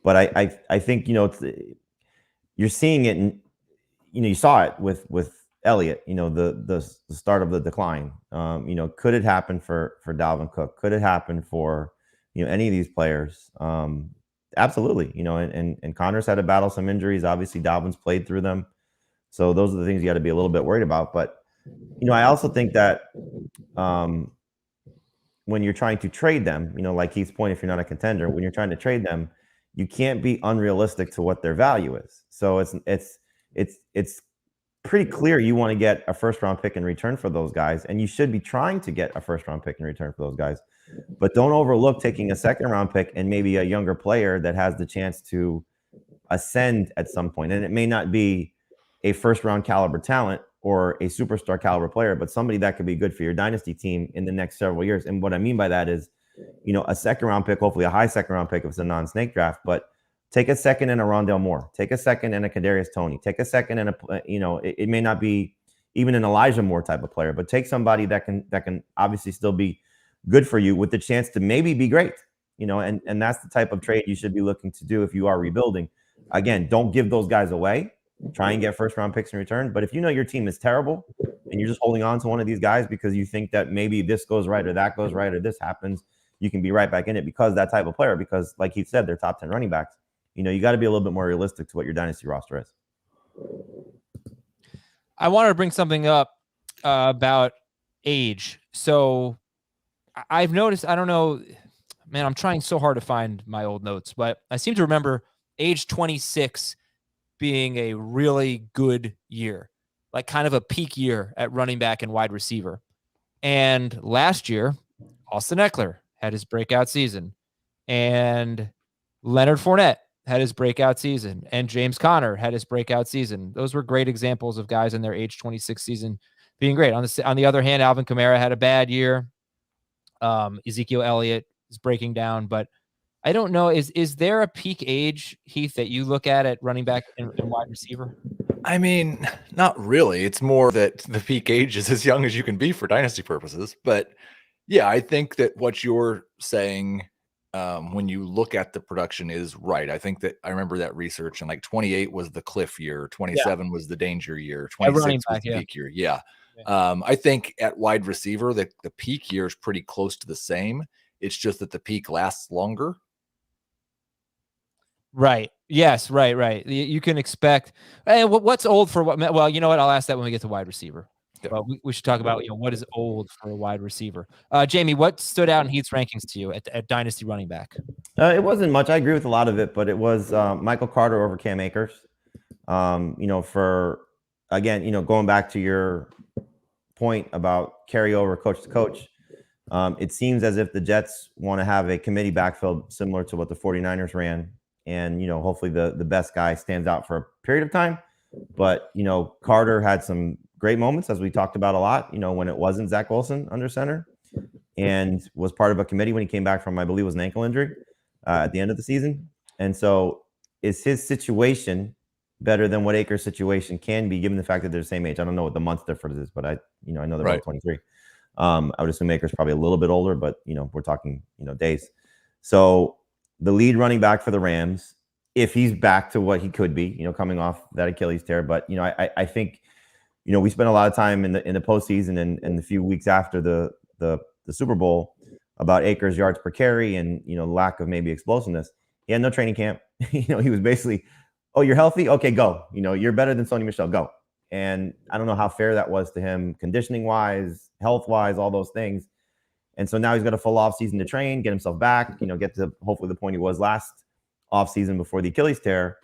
But I think, you know, you're seeing it, you know, you saw it with Elliott, you know, the start of the decline. You know, could it happen for Dalvin Cook? Could it happen for, you know, any of these players? Absolutely. You know, and Connor's had to battle some injuries. Obviously, Dalvin's played through them. So those are the things you got to be a little bit worried about. But, you know, I also think that when you're trying to trade them, you know, like Heath's point, if you're not a contender, when you're trying to trade them, you can't be unrealistic to what their value is. So it's pretty clear you want to get a first round pick in return for those guys, and you should be trying to get a first round pick in return for those guys. But don't overlook taking a second round pick and maybe a younger player that has the chance to ascend at some point. And it may not be a first round caliber talent or a superstar caliber player, but somebody that could be good for your dynasty team in the next several years. And what I mean by that is, you know, a second round pick, hopefully a high second round pick if it's a non-snake draft, but take a second and a Rondale Moore, take a second and a Kadarius Toney, take a second and a, you know, it may not be even an Elijah Moore type of player, but take somebody that can obviously still be good for you with the chance to maybe be great, you know, and that's the type of trade you should be looking to do if you are rebuilding. Again, don't give those guys away. Try and get first round picks in return. But if you know your team is terrible and you're just holding on to one of these guys because you think that maybe this goes right or that goes right or this happens, you can be right back in it because that type of player, because like Heath said, they're top 10 running backs. You know, you got to be a little bit more realistic to what your dynasty roster is. I wanted to bring something up about age. So I've noticed, I don't know, man, I'm trying so hard to find my old notes, but I seem to remember age 26 being a really good year, like kind of a peak year at running back and wide receiver. And last year, Austin Eckler had his breakout season, and Leonard Fournette had his breakout season, and James Conner had his breakout season. Those were great examples of guys in their age 26 season being great. On the other hand, Alvin Kamara had a bad year. Ezekiel Elliott is breaking down, but I don't know. Is there a peak age, Heath, that you look at running back and wide receiver? I mean, not really. It's more that the peak age is as young as you can be for dynasty purposes. But yeah, I think that what you're saying when you look at the production is right. I think that I remember that research, and like 28 was the cliff year, 27 was the danger year, 26 was the peak year. Yeah. I think at wide receiver, the peak year is pretty close to the same. It's just that the peak lasts longer. Right. Yes. Right. You can expect. Hey, what's old for what? Well, you know what? I'll ask that when we get to wide receiver. Yep. But we should talk about, you know, what is old for a wide receiver. Jamie, what stood out in Heath's rankings to you at dynasty running back? It wasn't much. I agree with a lot of it, but it was Michael Carter over Cam Akers. You know, for again, you know, going back to your point about carryover coach to coach. It seems as if the Jets want to have a committee backfield similar to what the 49ers ran. And, you know, hopefully the best guy stands out for a period of time. But, you know, Carter had some great moments, as we talked about a lot, you know, when it wasn't Zach Wilson under center, and was part of a committee when he came back from, I believe, was an ankle injury at the end of the season. And so is his situation better than what Akers' situation can be, given the fact that they're the same age. I don't know what the month difference is, but I know they're both 23. I would assume Akers probably a little bit older, but we're talking days. So the lead running back for the Rams, if he's back to what he could be, coming off that Achilles tear, but I think we spent a lot of time in the postseason and the few weeks after the Super Bowl about Akers' yards per carry and lack of maybe explosiveness. He had no training camp. He was basically, oh, you're healthy? Okay, go. You're better than Sony Michel. Go. And I don't know how fair that was to him, conditioning-wise, health-wise, all those things. And so now he's got a full offseason to train, get himself back, get to hopefully the point he was last offseason before the Achilles tear.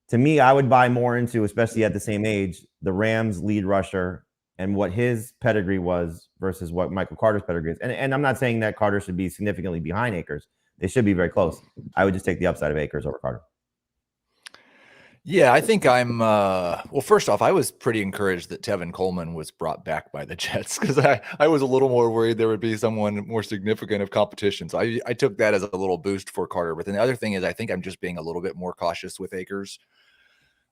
To me, I would buy more into, especially at the same age, the Rams lead rusher and what his pedigree was versus what Michael Carter's pedigree is. And I'm not saying that Carter should be significantly behind Akers. They should be very close. I would just take the upside of Akers over Carter. Yeah, I think I'm well, first off, I was pretty encouraged that Tevin Coleman was brought back by the Jets because I was a little more worried there would be someone more significant of competition. So I took that as a little boost for Carter. But then the other thing is I think I'm just being a little bit more cautious with Akers.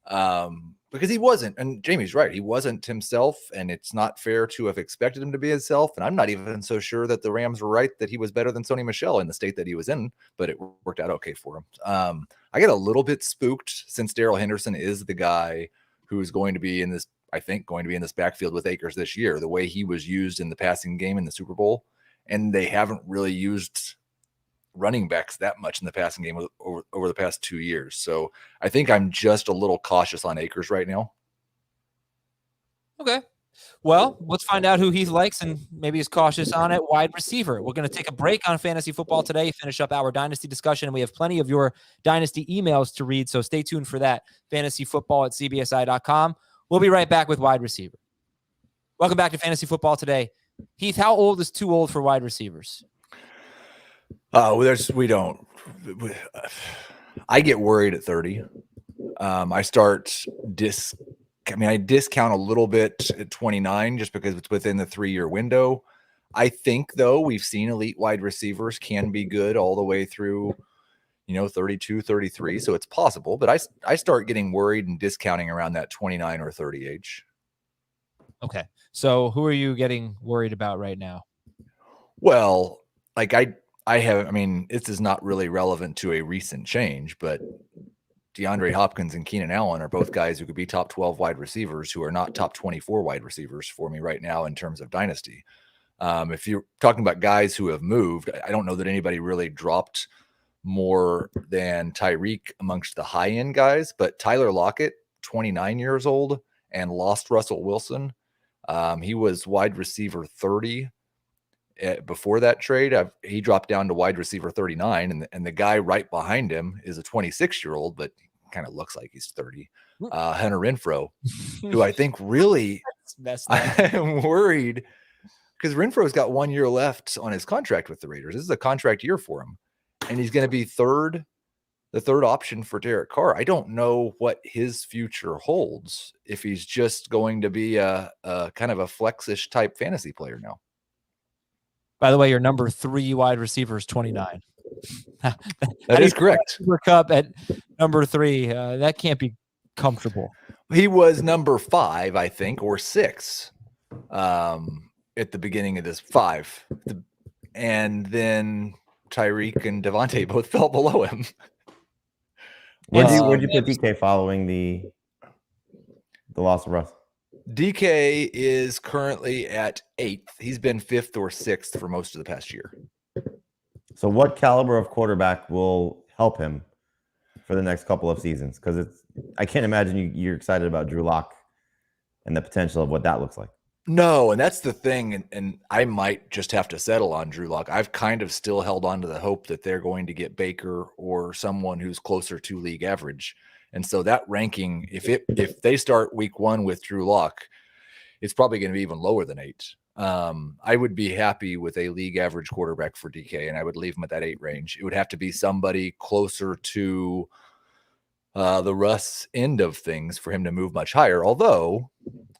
Because he wasn't, and Jamie's right, he wasn't himself, and it's not fair to have expected him to be himself. And I'm not even so sure that the Rams were right that he was better than Sony Michel in the state that he was in, but it worked out okay for him. I get a little bit spooked since Darrell Henderson is the guy who's going to be in this, I think, going to be in this backfield with Akers this year, the way he was used in the passing game in the Super Bowl. And they haven't really used running backs that much in the passing game over the past 2 years. So I think I'm just a little cautious on Akers right now. Okay. Well, let's find out who Heath likes and maybe is cautious on it. Wide receiver. We're going to take a break on fantasy football today, finish up our Dynasty discussion, and we have plenty of your Dynasty emails to read, so stay tuned for that. fantasyfootball@cbsi.com. We'll be right back with wide receiver. Welcome back to Fantasy Football today. Heath, how old is too old for wide receivers? I get worried at 30. I discount a little bit at 29 just because it's within the 3-year window. I think, though, we've seen elite wide receivers can be good all the way through, 32, 33. So it's possible, but I start getting worried and discounting around that 29 or 30 age. Okay. So who are you getting worried about right now? Well, this is not really relevant to a recent change, but DeAndre Hopkins and Keenan Allen are both guys who could be top 12 wide receivers who are not top 24 wide receivers for me right now in terms of Dynasty. If you're talking about guys who have moved, I don't know that anybody really dropped more than Tyreek amongst the high-end guys, but Tyler Lockett, 29 years old, and lost Russell Wilson. He was wide receiver 30 before that trade. He dropped down to wide receiver 39, and the guy right behind him is a 26-year-old, but kind of looks like he's 30. Hunter Renfrow, who I think really I'm worried because Renfro's got 1 year left on his contract with the Raiders. This is a contract year for him, and he's going to be the third option for Derek Carr. I don't know what his future holds if he's just going to be a kind of a flex-ish type fantasy player now. By the way, your number 3 wide receiver is 29. That is correct. Super Cup at number 3. That can't be comfortable. He was number 5, I think, or 6 at the beginning of this 5. And then Tyreek and Devontae both fell below him. Where'd you put DK following the loss of Russ? DK is currently at 8th. He's been 5th or 6th for most of the past year. So what caliber of quarterback will help him for the next couple of seasons? Because I can't imagine you're excited about Drew Lock and the potential of what that looks like. No, and that's the thing, and I might just have to settle on Drew Lock. I've kind of still held on to the hope that they're going to get Baker or someone who's closer to league average. And so that ranking, if they start week 1 with Drew Lock, it's probably going to be even lower than 8. I would be happy with a league average quarterback for DK, and I would leave him at that 8 range. It would have to be somebody closer to the Russ end of things for him to move much higher. Although,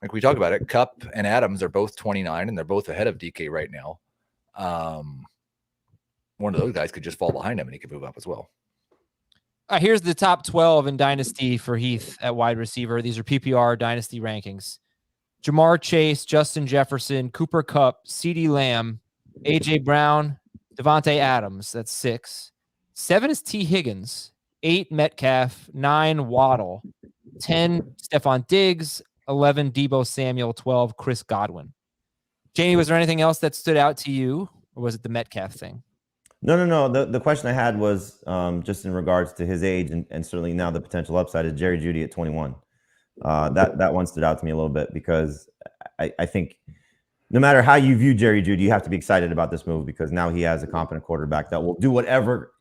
like we talked about it, Kupp and Adams are both 29, and they're both ahead of DK right now. One of those guys could just fall behind him, and he could move up as well. Here's the top 12 in Dynasty for Heath at wide receiver. These are PPR Dynasty rankings. Jamar Chase, Justin Jefferson, Cooper Kupp, CeeDee Lamb, A.J. Brown, Devontae Adams. That's 6. 7 is T. Higgins. 8, Metcalf. 9, Waddle. 10, Stephon Diggs. 11, Deebo Samuel. 12, Chris Godwin. Jamie, was there anything else that stood out to you, or was it the Metcalf thing? No. The question I had was just in regards to his age and certainly now the potential upside is Jerry Jeudy at 21. That one stood out to me a little bit because I think no matter how you view Jerry Jeudy, you have to be excited about this move because now he has a competent quarterback that will do whatever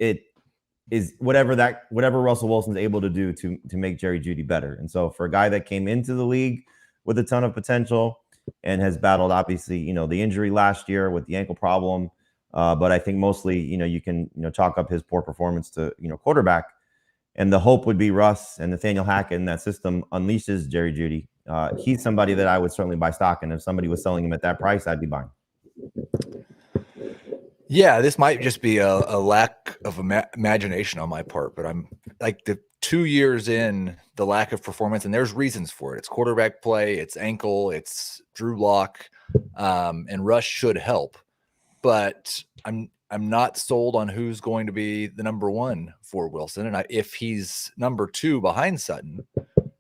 Russell Wilson's able to do to make Jerry Jeudy better. And so for a guy that came into the league with a ton of potential and has battled obviously, the injury last year with the ankle problem, but I think mostly, you can chalk up his poor performance to quarterback. And the hope would be Russ and Nathaniel Hackett in that system unleashes Jerry Jeudy. He's somebody that I would certainly buy stock in. If somebody was selling him at that price, I'd be buying. Yeah, this might just be a lack of imagination on my part, but I'm like the 2 years in, the lack of performance, and there's reasons for it. It's quarterback play, it's ankle, it's Drew Lock, and Russ should help. But I'm not sold on who's going to be the number one for Wilson. And if he's number 2 behind Sutton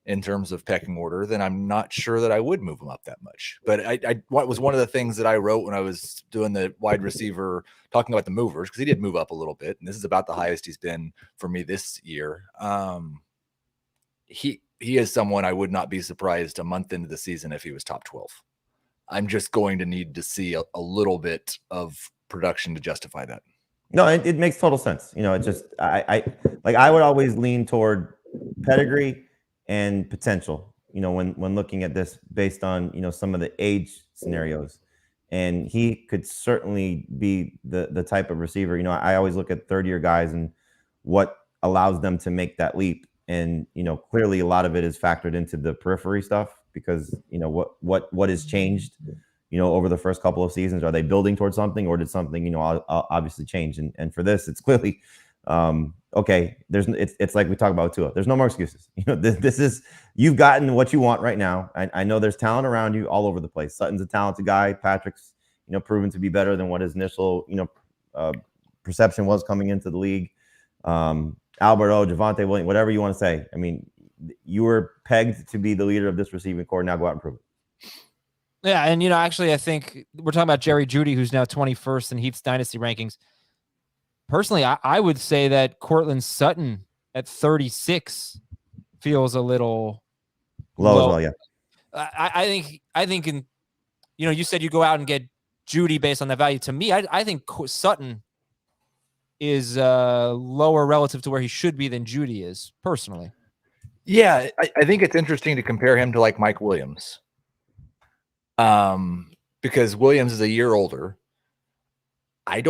in terms of pecking order, then I'm not sure that I would move him up that much. But what was one of the things that I wrote when I was doing the wide receiver, talking about the movers, because he did move up a little bit. And this is about the highest he's been for me this year. He is someone I would not be surprised a month into the season if he was top 12. I'm just going to need to see a little bit of production to justify that. No, it makes total sense. It just I would always lean toward pedigree and potential. When looking at this based on some of the age scenarios, and he could certainly be the type of receiver. I always look at third-year guys and what allows them to make that leap, and clearly a lot of it is factored into the periphery stuff because what has changed over the first couple of seasons. Are they building towards something, or did something obviously change? And for this, it's clearly okay. It's like we talk about Tua. There's no more excuses. This is, you've gotten what you want right now. I know there's talent around you all over the place. Sutton's a talented guy. Patrick's proven to be better than what his initial perception was coming into the league. Alberto, Javonte Williams, whatever you want to say. I mean, you were pegged to be the leader of this receiving core. Now go out and prove it. Yeah, and actually, I think we're talking about Jerry Jeudy, who's now 21st in Heath's Dynasty rankings. Personally, I would say that Courtland Sutton at 36 feels a little low as well. Yeah, I think in you said you go out and get Jeudy based on that value. To me, I think Sutton is lower relative to where he should be than Jeudy is personally. Yeah, I think it's interesting to compare him to like Mike Williams. Because Williams is a year older. I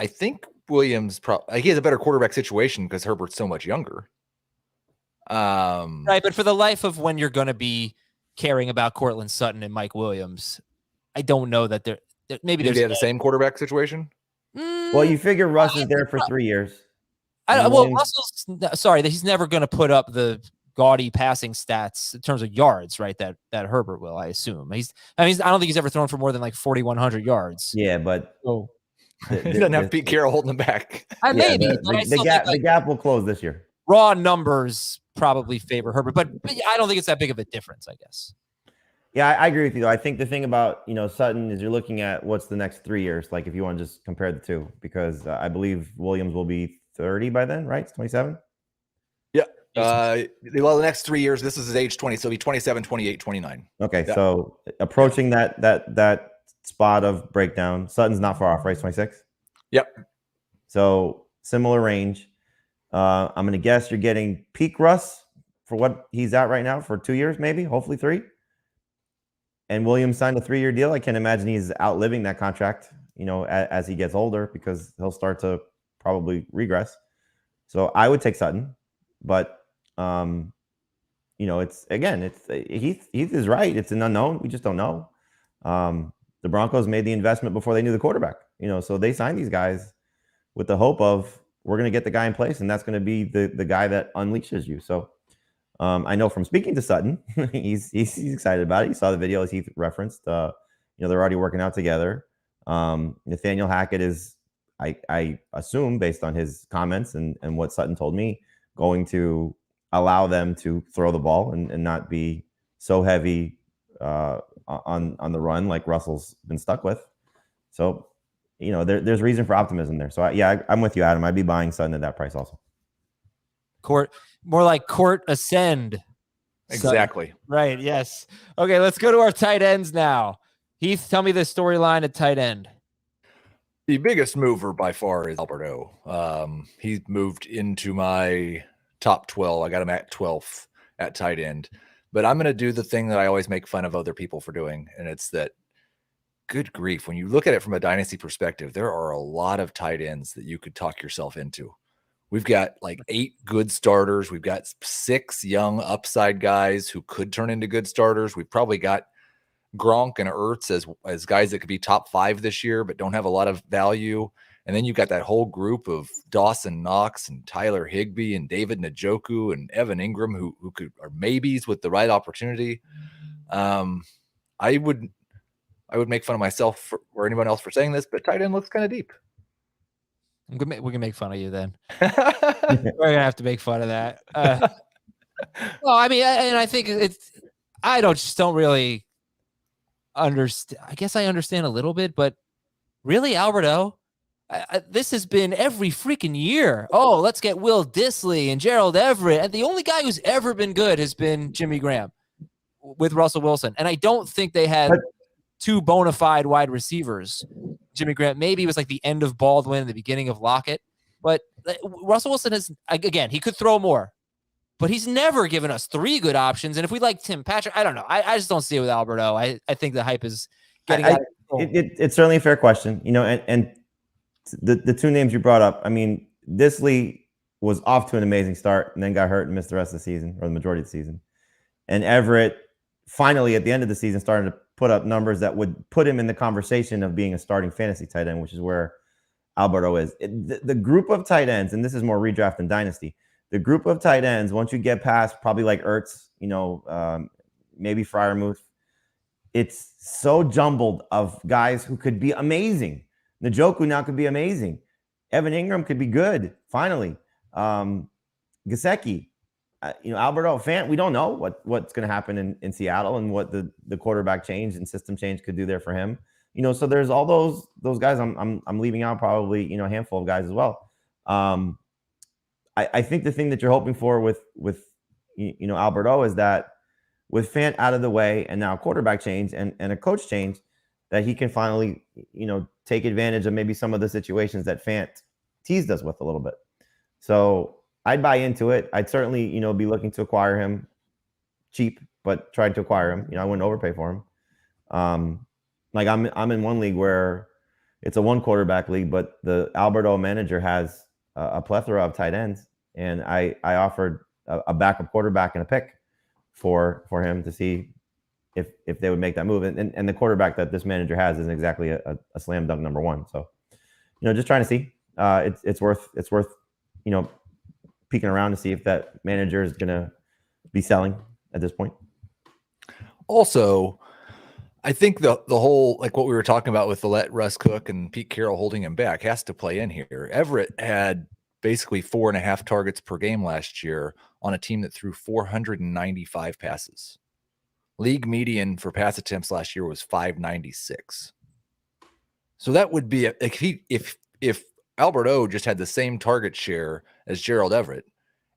think Williams he has a better quarterback situation because Herbert's so much younger. Right, but for the life of when you're going to be caring about Courtland Sutton and Mike Williams, I don't know that maybe they have the same quarterback situation. Well, you figure Russ is there for 3 years. Russell's sorry that he's never going to put up the gaudy passing stats in terms of yards, right? That Herbert will, I assume. I don't think he's ever thrown for more than like 4,100 yards. Yeah, but he doesn't have Pete Carroll holding him back. Maybe the gap will close this year. Raw numbers probably favor Herbert, but I don't think it's that big of a difference, I guess. Yeah, I agree with you though. I think the thing about Sutton is you're looking at what's the next 3 years, like if you want to just compare the two, because I believe Williams will be 30 by then, right? It's 27. Yeah. The next 3 years, this is his age 20, so he'll be 27, 28, 29. Okay, yeah. So approaching that spot of breakdown. Sutton's not far off, right? 26. Yep. So similar range. I'm going to guess you're getting peak Russ for what he's at right now for 2 years, maybe, hopefully 3. And Williams signed a 3-year deal. I can't imagine he's outliving that contract, as he gets older, because he'll start to probably regress. So I would take Sutton, but Heath is right. It's an unknown. We just don't know. The Broncos made the investment before they knew the quarterback, so they signed these guys with the hope of we're going to get the guy in place, and that's going to be the guy that unleashes you. So I know from speaking to Sutton, he's excited about it. He saw the video as Heath referenced. They're already working out together. Nathaniel Hackett is, I assume, based on his comments and what Sutton told me, going to allow them to throw the ball and not be so heavy on the run like Russell's been stuck with. So, there's reason for optimism there. So, I'm with you, Adam. I'd be buying Sutton at that price also. More like court ascend. Exactly. Sutton. Right, yes. Okay, let's go to our tight ends now. Heath, tell me the storyline at tight end. The biggest mover by far is Alberto. He moved into my top 12. I got him at 12th at tight end. But I'm going to do the thing that I always make fun of other people for doing, and it's that, good grief, when you look at it from a dynasty perspective, there are a lot of tight ends that you could talk yourself into. We've got like 8 good starters. We've got 6 young upside guys who could turn into good starters. We've probably got Gronk and Ertz as guys that could be top 5 this year, but don't have a lot of value. And then you've got that whole group of Dawson Knox and Tyler Higbee and David Njoku and Evan Ingram who are maybes with the right opportunity. I would make fun of myself or anyone else for saying this, but tight end looks kind of deep. We can make fun of you then. We're gonna have to make fun of that. Well, I mean, and I think I don't really understand. I guess I understand a little bit, but really, Alberto, this has been every freaking year. Oh, let's get Will Dissly and Gerald Everett, and the only guy who's ever been good has been Jimmy Graham with Russell Wilson, and I don't think they had 2 bona fide wide receivers. Jimmy Graham, maybe it was like the end of Baldwin and the beginning of Lockett, but Russell Wilson is, again, he could throw more, but he's never given us 3 good options. And if we like Tim Patrick, I don't know. I just don't see it with Alberto. I think the hype is getting out of control. It's certainly a fair question, and the 2 names you brought up. I mean, Dissly was off to an amazing start and then got hurt and missed the rest of the season, or the majority of the season. And Everett finally at the end of the season started to put up numbers that would put him in the conversation of being a starting fantasy tight end, which is where Alberto is. The group of tight ends, and this is more redraft than dynasty, the group of tight ends, once you get past probably like Ertz, maybe Freiermuth, it's so jumbled of guys who could be amazing. Njoku now could be amazing. Evan Ingram could be good, finally. Gesicki. Alberto, Fant, we don't know what's going to happen in Seattle and what the quarterback change and system change could do there for him. So there's all those guys. I'm leaving out probably a handful of guys as well. I think the thing that you're hoping for with Alberto is that with Fant out of the way and now quarterback change and a coach change, that he can finally take advantage of maybe some of the situations that Fant teased us with a little bit. So I'd buy into it. I'd certainly, be looking to acquire him cheap, but trying to acquire him. I wouldn't overpay for him. Like I'm in one league where it's a 1 quarterback league, but the Alberto manager has a plethora of tight ends, and I offered a backup quarterback and a pick for him to see if they would make that move. And the quarterback that this manager has isn't exactly a slam dunk number 1. So, just trying to see. It's worth peeking around to see if that manager is going to be selling at this point. Also, I think the whole, like what we were talking about with the let Russ cook and Pete Carroll holding him back has to play in here. Everett had basically 4.5 targets per game last year on a team that threw 495 passes. League median for pass attempts last year was 596. So that would be if Alberto just had the same target share as Gerald Everett,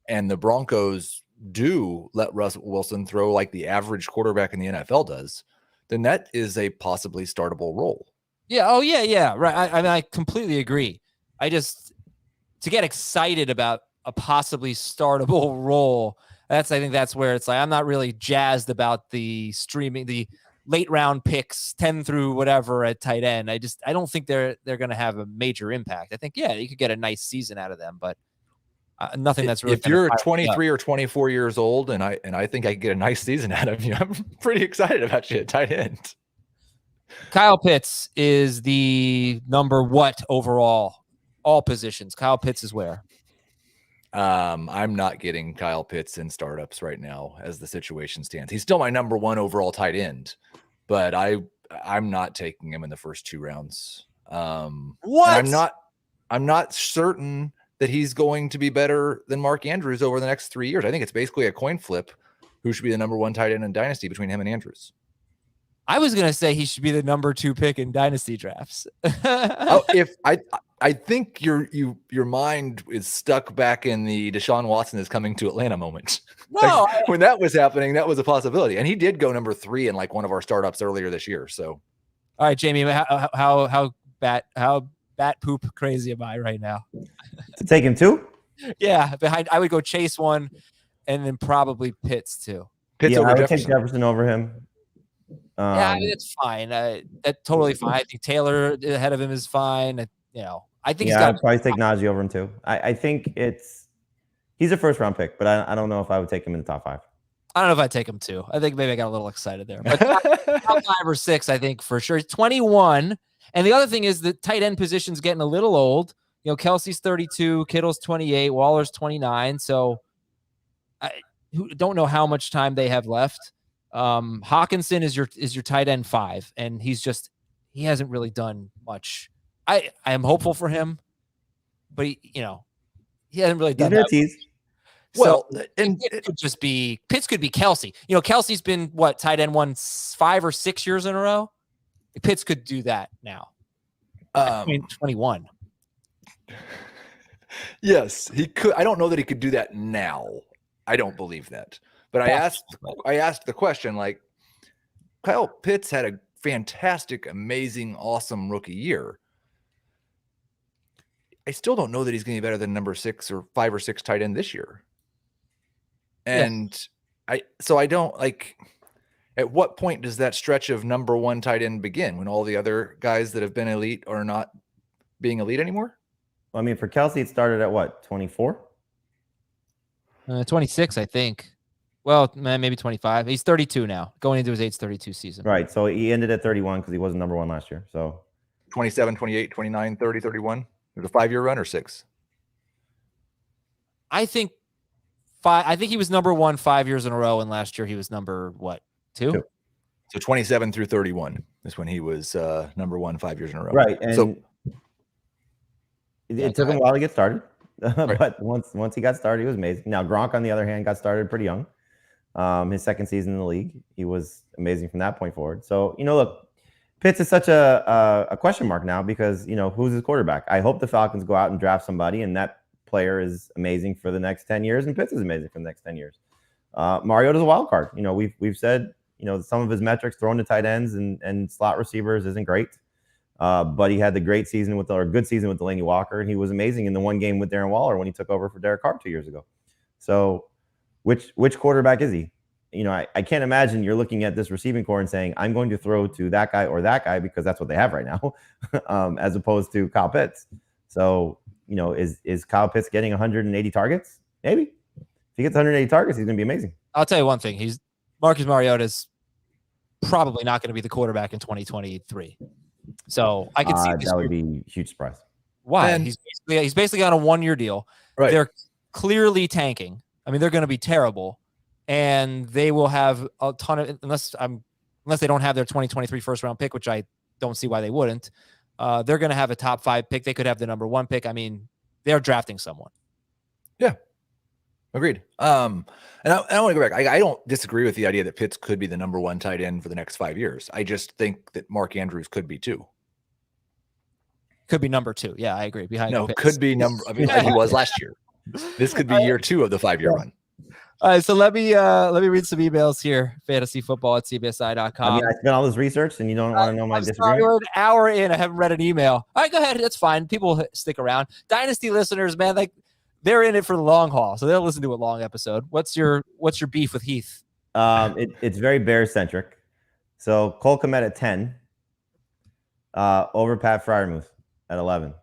and the Broncos do let Russell Wilson throw like the average quarterback in the NFL does, then that is a possibly startable role. Yeah. Oh, yeah. Right. I mean, I completely agree. To get excited about a possibly startable role, I think that's where it's like, I'm not really jazzed about the late round picks, 10 through whatever at tight end. I don't think they're going to have a major impact. I think, you could get a nice season out of them, but nothing that's really. If you're 23 or 24 years old, and I think I could get a nice season out of you, I'm pretty excited about you at tight end. Kyle Pitts is the number what overall all positions. Kyle Pitts is where? I'm not getting Kyle Pitts in startups right now as the situation stands. He's still my number 1 overall tight end, but I'm not taking him in the first 2 rounds. What? I'm not certain that he's going to be better than Mark Andrews over the next 3 years. I think it's basically a coin flip who should be the number 1 tight end in Dynasty between him and Andrews. I was going to say he should be the number 2 pick in Dynasty drafts. I think your mind is stuck back in the Deshaun Watson is coming to Atlanta moment. No, when that was happening, that was a possibility, and he did go number 3 in like one of our startups earlier this year. So, all right, Jamie, how bat poop crazy am I right now? To take him 2? Yeah, I would go Chase 1, and then probably Pitts 2. Pitts I over would Jefferson. take Jefferson over him. Yeah, I mean, that's fine. That's totally fine. I think Taylor ahead of him is fine. I think I'd probably take Najee over him too. I think he's a first-round pick, but I don't know if I would take him in the top 5. I don't know if I'd take him 2. I think maybe I got a little excited there. But top 5 or 6, I think for sure. 21. And the other thing is the tight end position's getting a little old. Kelsey's 32, Kittle's 28, Waller's 29. So I don't know how much time they have left. Hawkinson is your tight end 5, and he hasn't really done much. I am hopeful for him, but he hasn't really done that. Well, So, and it could just be Pitts, could be Kelsey. Kelsey's been tight end 1 5 or 6 years in a row. Pitts could do that now. 21. Yes, he could. I don't know that he could do that now. I don't believe that. But I asked the question, like, Kyle Pitts had a fantastic, amazing, awesome rookie year. I still don't know that he's going to be better than number 6 or 5 or 6 tight end this year. And I don't like, at what point does that stretch of number 1 tight end begin, when all the other guys that have been elite are not being elite anymore? I mean, for Kelsey, it started at what, 24? 26, I think. Well, maybe 25. He's 32 now, going into his age 32 season. Right. So he ended at 31 because he wasn't number 1 last year. So 27, 28, 29, 30, 31. There's a 5-year run or 6? I think 5. I think he was number 1 5 years in a row, and last year he was number 2? So 27 through 31 is when he was number 1 5 years in a row. right. And So it took him a while to get started, Right. but once he got started, he was amazing. Now Gronk, on the other hand, got started pretty young. His second season in the league, he was amazing from that point forward. So look, Pitts is such a question mark now because who's his quarterback? I hope the Falcons go out and draft somebody, and that player is amazing for the next 10 years, and Pitts is amazing for the next 10 years. Mariota's a wild card. We've said some of his metrics thrown to tight ends and slot receivers isn't great. But he had the good season with Delaney Walker, and he was amazing in the one game with Darren Waller when he took over for Derek Carr 2 years ago. So which quarterback is he? I can't imagine you're looking at this receiving core and saying, I'm going to throw to that guy or that guy because that's what they have right now, as opposed to Kyle Pitts. So, is Kyle Pitts getting 180 targets? Maybe. If he gets 180 targets, he's going to be amazing. I'll tell you one thing. Marcus Mariota's probably not going to be the quarterback in 2023. So I can see that would be a huge surprise. Why? And He's basically on a 1-year deal. Right. They're clearly tanking. I mean, they're going to be terrible, and they will have a ton of unless they don't have their 2023 first-round pick, which I don't see why they wouldn't. They're going to have a top 5 pick. They could have the number 1 pick. I mean, they're drafting someone. Yeah, agreed. And I want to go back. I don't disagree with the idea that Pitts could be the number 1 tight end for the next 5 years. I just think that Mark Andrews could be too. Could be number 2. Yeah, I agree. Could be number. I mean, like he was last year. This could be year 2 of the 5-year run. All right, so let me read some emails here. Fantasyfootball@cbsi.com. I mean, I spent all this research, and you don't want to know my disagreement? We're an hour in. I haven't read an email. All right, go ahead. That's fine. People stick around. Dynasty listeners, man, they're in it for the long haul, so they'll listen to a long episode. What's your beef with Heath? It's very Bears-centric. So Cole Kmet at 10, over Pat Freiermuth at 11.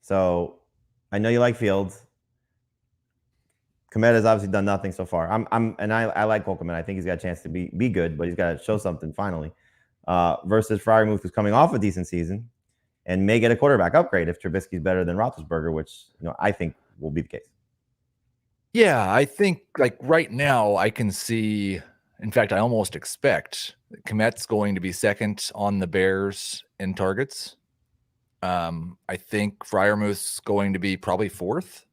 So I know you like Fields. Kmet has obviously done nothing so far. I like Cole Kmet. I think he's got a chance to be good, but he's got to show something finally. Versus Freiermuth, who's coming off a decent season, and may get a quarterback upgrade if Trubisky's better than Roethlisberger, which I think will be the case. Yeah, I think like right now I can see. In fact, I almost expect Kmet's going to be second on the Bears in targets. I think Freiermuth's going to be probably fourth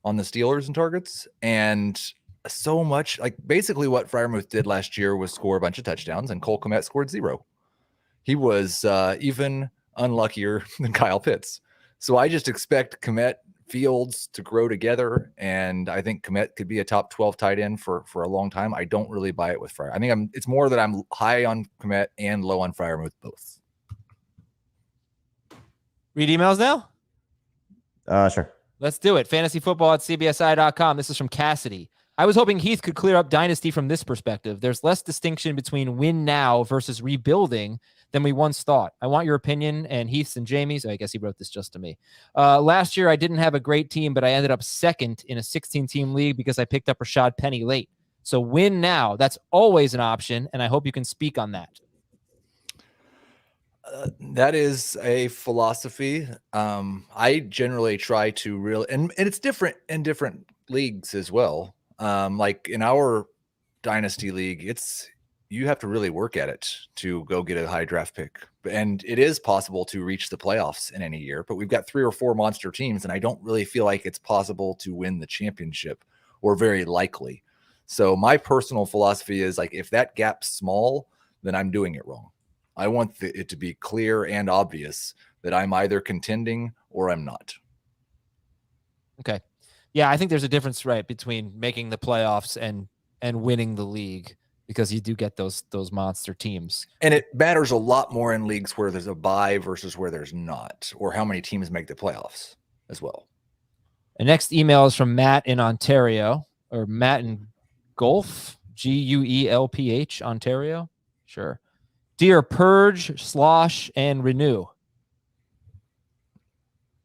on the Steelers in targets. And so much, like basically what Freiermuth did last year was score a bunch of touchdowns, and Cole Kmet scored 0. He was even unluckier than Kyle Pitts. So I just expect Kmet, Fields to grow together, and I think Kmet could be a top 12 tight end for a long time. I don't really buy it with Fryer. I think it's more that I'm high on Kmet and low on Freiermuth both. Read emails now? Sure. Let's do it. Fantasyfootball@cbsi.com. This is from Cassidy. I was hoping Heath could clear up Dynasty from this perspective. There's less distinction between win now versus rebuilding than we once thought. I want your opinion and Heath's and Jamie's. I guess he wrote this just to me. Last year, I didn't have a great team, but I ended up second in a 16-team league because I picked up Rashad Penny late. So win now. That's always an option, and I hope you can speak on that. That is a philosophy. I generally try to really, and it's different in different leagues as well. Like in our Dynasty league, you have to really work at it to go get a high draft pick. And it is possible to reach the playoffs in any year, but we've got 3 or 4 monster teams, and I don't really feel like it's possible to win the championship, or very likely. So my personal philosophy is like, if that gap's small, then I'm doing it wrong. I want it to be clear and obvious that I'm either contending or I'm not. Okay. Yeah, I think there's a difference, right, between making the playoffs and winning the league, because you do get those monster teams. And it matters a lot more in leagues where there's a bye versus where there's not, or how many teams make the playoffs as well. The next email is from Matt in Ontario, or Matt in Gulf, Guelph, Ontario. Sure. Dear Purge, Slosh, and Renew.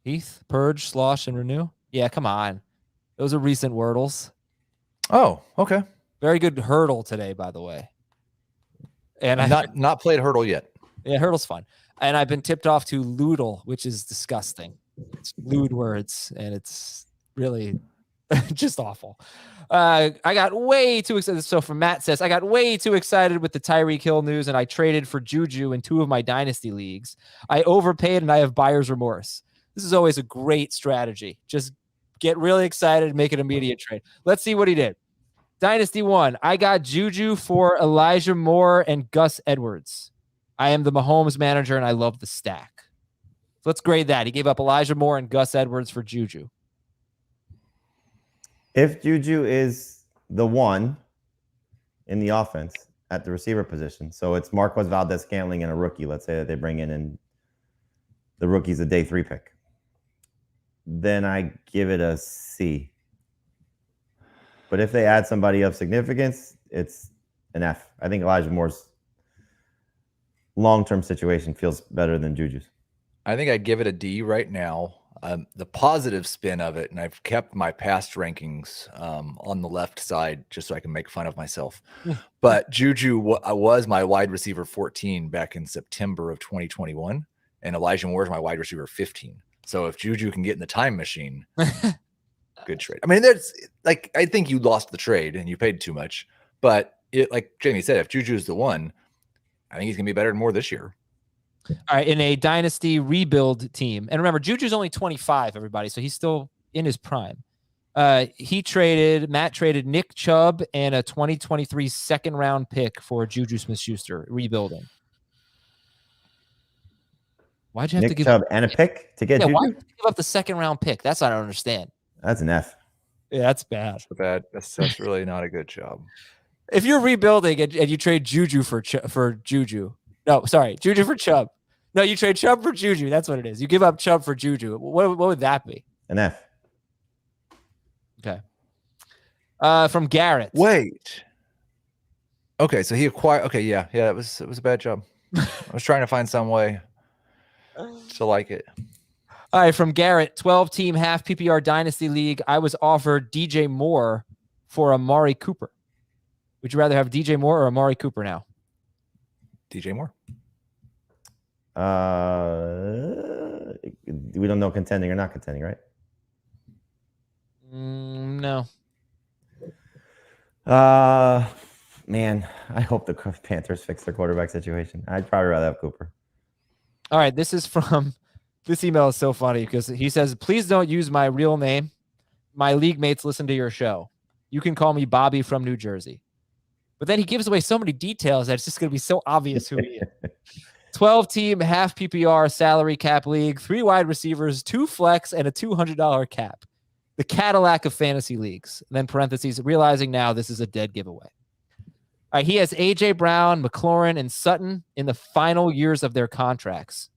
Heath, Purge, Slosh, and Renew? Yeah, come on. Those are recent wordles. Oh, okay. Very good hurdle today, by the way. And I've not played hurdle yet. Yeah, hurdle's fun. And I've been tipped off to Loodle, which is disgusting. It's lewd words, and it's really just awful. I got way too excited. So from Matt says, I got way too excited with the Tyreek Hill news, and I traded for Juju in 2 of my Dynasty leagues. I overpaid, and I have buyer's remorse. This is always a great strategy. Just get really excited, make an immediate trade. Let's see what he did. Dynasty 1, I got Juju for Elijah Moore and Gus Edwards. I am the Mahomes manager, and I love the stack. So let's grade that. He gave up Elijah Moore and Gus Edwards for Juju. If Juju is the one in the offense at the receiver position, so it's Marquez Valdez-Scantling and a rookie, let's say that they bring in, and the rookie's a day 3 pick, then I give it a C. But if they add somebody of significance, it's an F. I think Elijah Moore's long-term situation feels better than Juju's. I think I'd give it a D right now. The positive spin of it, and I've kept my past rankings on the left side just so I can make fun of myself. But Juju was my wide receiver 14 back in September of 2021, and Elijah Moore is my wide receiver 15. So if Juju can get in the time machine, good trade. I mean, there's like, I think you lost the trade and you paid too much, but like Jamie said, if Juju's the one, I think he's gonna be better than more this year. All right, in a dynasty rebuild team, and remember, Juju's only 25, everybody, so he's still in his prime. Matt traded Nick Chubb and a 2023 second-round pick for Juju Smith-Schuster, rebuilding. Why'd you have to give Chubb and a pick to get Juju? Why'd you give up the second-round pick? That's what I don't understand. That's an F. Yeah, that's bad. That's really not a good job. If you're rebuilding and you trade Juju for Juju. No, sorry, Juju for Chubb. No, you trade Chubb for Juju. That's what it is. You give up Chubb for Juju. What would that be? An F. Okay. From Garrett. Wait. Okay, so he acquired. Okay, yeah, it was a bad job. I was trying to find some way to like it. All right, from Garrett, 12-team half PPR Dynasty League. I was offered DJ Moore for Amari Cooper. Would you rather have DJ Moore or Amari Cooper now? DJ Moore. We don't know contending or not contending, right? No. Man, I hope the Panthers fix their quarterback situation. I'd probably rather have Cooper. All right, this email is so funny because he says, please don't use my real name. My league mates listen to your show. You can call me Bobby from New Jersey. But then he gives away so many details that it's just going to be so obvious who he is. 12-team, half PPR, salary cap league, 3 wide receivers, 2 flex, and a $200 cap. The Cadillac of fantasy leagues. And then parentheses, realizing now this is a dead giveaway. All right, he has A.J. Brown, McLaurin, and Sutton in the final years of their contracts.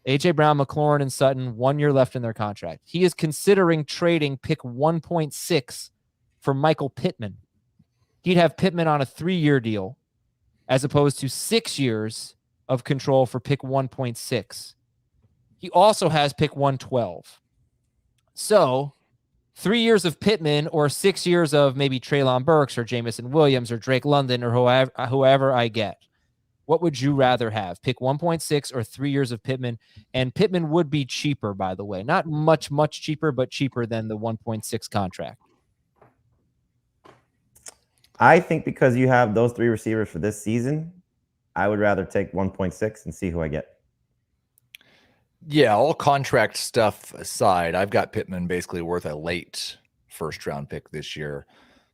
A.J. Brown, McLaurin, and Sutton, 1 year left in their contract. He is considering trading pick 1.6 for Michael Pittman. He'd have Pittman on a 3-year deal as opposed to 6 years of control for pick 1.6. He also has pick 112. So 3 years of Pittman or 6 years of maybe Treylon Burks or Jamison Williams or Drake London or whoever I get. What would you rather have? Pick 1.6 or 3 years of Pittman? And Pittman would be cheaper, by the way. Not much cheaper, but cheaper than the 1.6 contract. I think because you have those 3 receivers for this season, I would rather take 1.6 and see who I get. Yeah, all contract stuff aside, I've got Pittman basically worth a late first-round pick this year.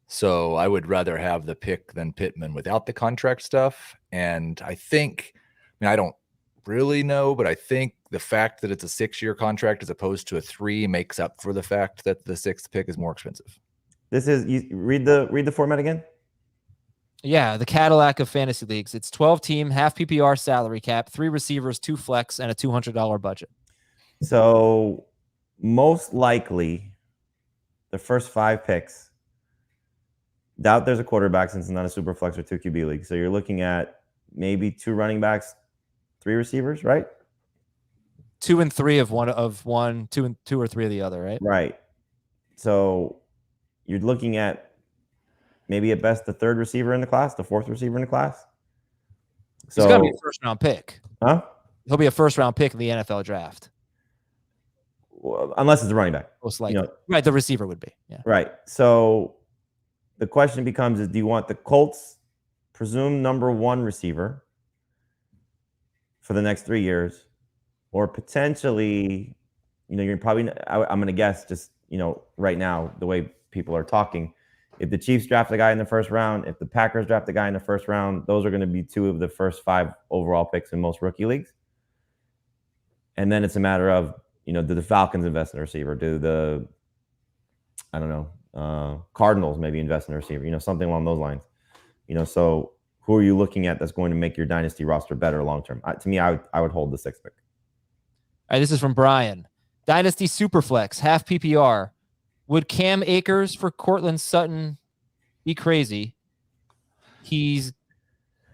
So I would rather have the pick than Pittman without the contract stuff. And I don't really know, but I think the fact that it's a 6-year contract as opposed to a 3 makes up for the fact that the 6th pick is more expensive. This is, you read the format again? Yeah, the Cadillac of fantasy leagues. It's 12-team, half PPR salary cap, 3 receivers, 2 flex, and a $200 budget. So most likely the first 5 picks, doubt there's a quarterback since it's not a super flex or 2 QB league. So you're looking at maybe 2 running backs, 3 receivers, right? 2 and 3 of one, 2 or 3 of the other, right? Right. So you're looking at maybe at best the 3rd receiver in the class, the 4th receiver in the class. So he's going to be a first-round pick. Huh? He'll be a first-round pick in the NFL draft. Well, unless it's a running back. Most likely. Right, the receiver would be. Yeah. Right. So the question becomes is, do you want the Colts presumed number 1 receiver for the next 3 years, or potentially, you're probably, I'm going to guess just, right now, the way people are talking, if the Chiefs draft a guy in the first round, if the Packers draft a guy in the first round, those are going to be 2 of the first 5 overall picks in most rookie leagues. And then it's a matter of, do the Falcons invest in a receiver? Do the, Cardinals maybe invest in a receiver? Something along those lines. So who are you looking at that's going to make your dynasty roster better long term? To me, I would hold the 6th pick. All right, this is from Brian. Dynasty Superflex, half PPR. Would Cam Akers for Cortland Sutton be crazy? He's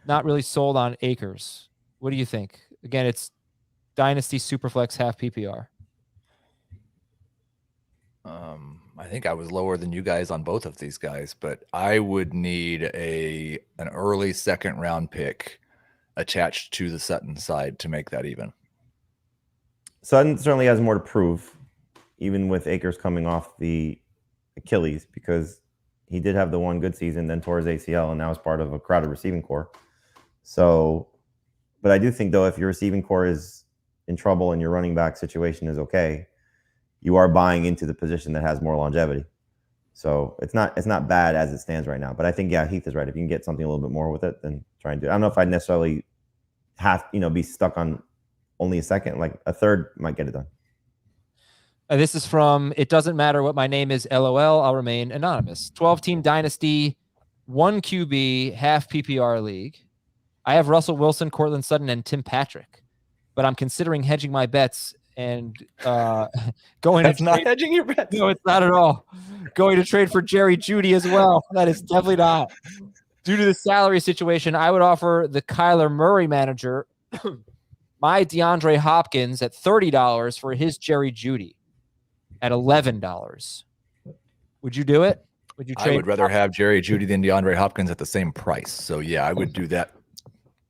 not really sold on Akers. What do you think? Again, it's Dynasty Superflex, half PPR. I think I was lower than you guys on both of these guys, but I would need an early 2nd round pick attached to the Sutton side to make that even. Sutton certainly has more to prove, even with Akers coming off the Achilles, because he did have the one good season, then tore his ACL, and now is part of a crowded receiving core. So, but I do think, though, if your receiving core is in trouble and your running back situation is okay, you are buying into the position that has more longevity. So it's not bad as it stands right now. But I think, yeah, Heath is right. If you can get something a little bit more with it, then try and do it. I don't know if I'd necessarily have, be stuck on only a 2nd. Like a 3rd might get it done. This is from It Doesn't Matter What My Name Is, LOL. I'll remain anonymous. 12-team Dynasty, 1 QB, half PPR league. I have Russell Wilson, Cortland Sutton, and Tim Patrick. But I'm considering hedging my bets and going That's to not trade. hedging your bets. No, it's not at all. Going to trade for Jerry Jeudy as well. That is definitely not. Due to the salary situation, I would offer the Kyler Murray manager my DeAndre Hopkins at $30 for his Jerry Jeudy at $11. Would you do it? Would you trade? I would rather have Jerry Jeudy than DeAndre Hopkins at the same price. So yeah, I would do that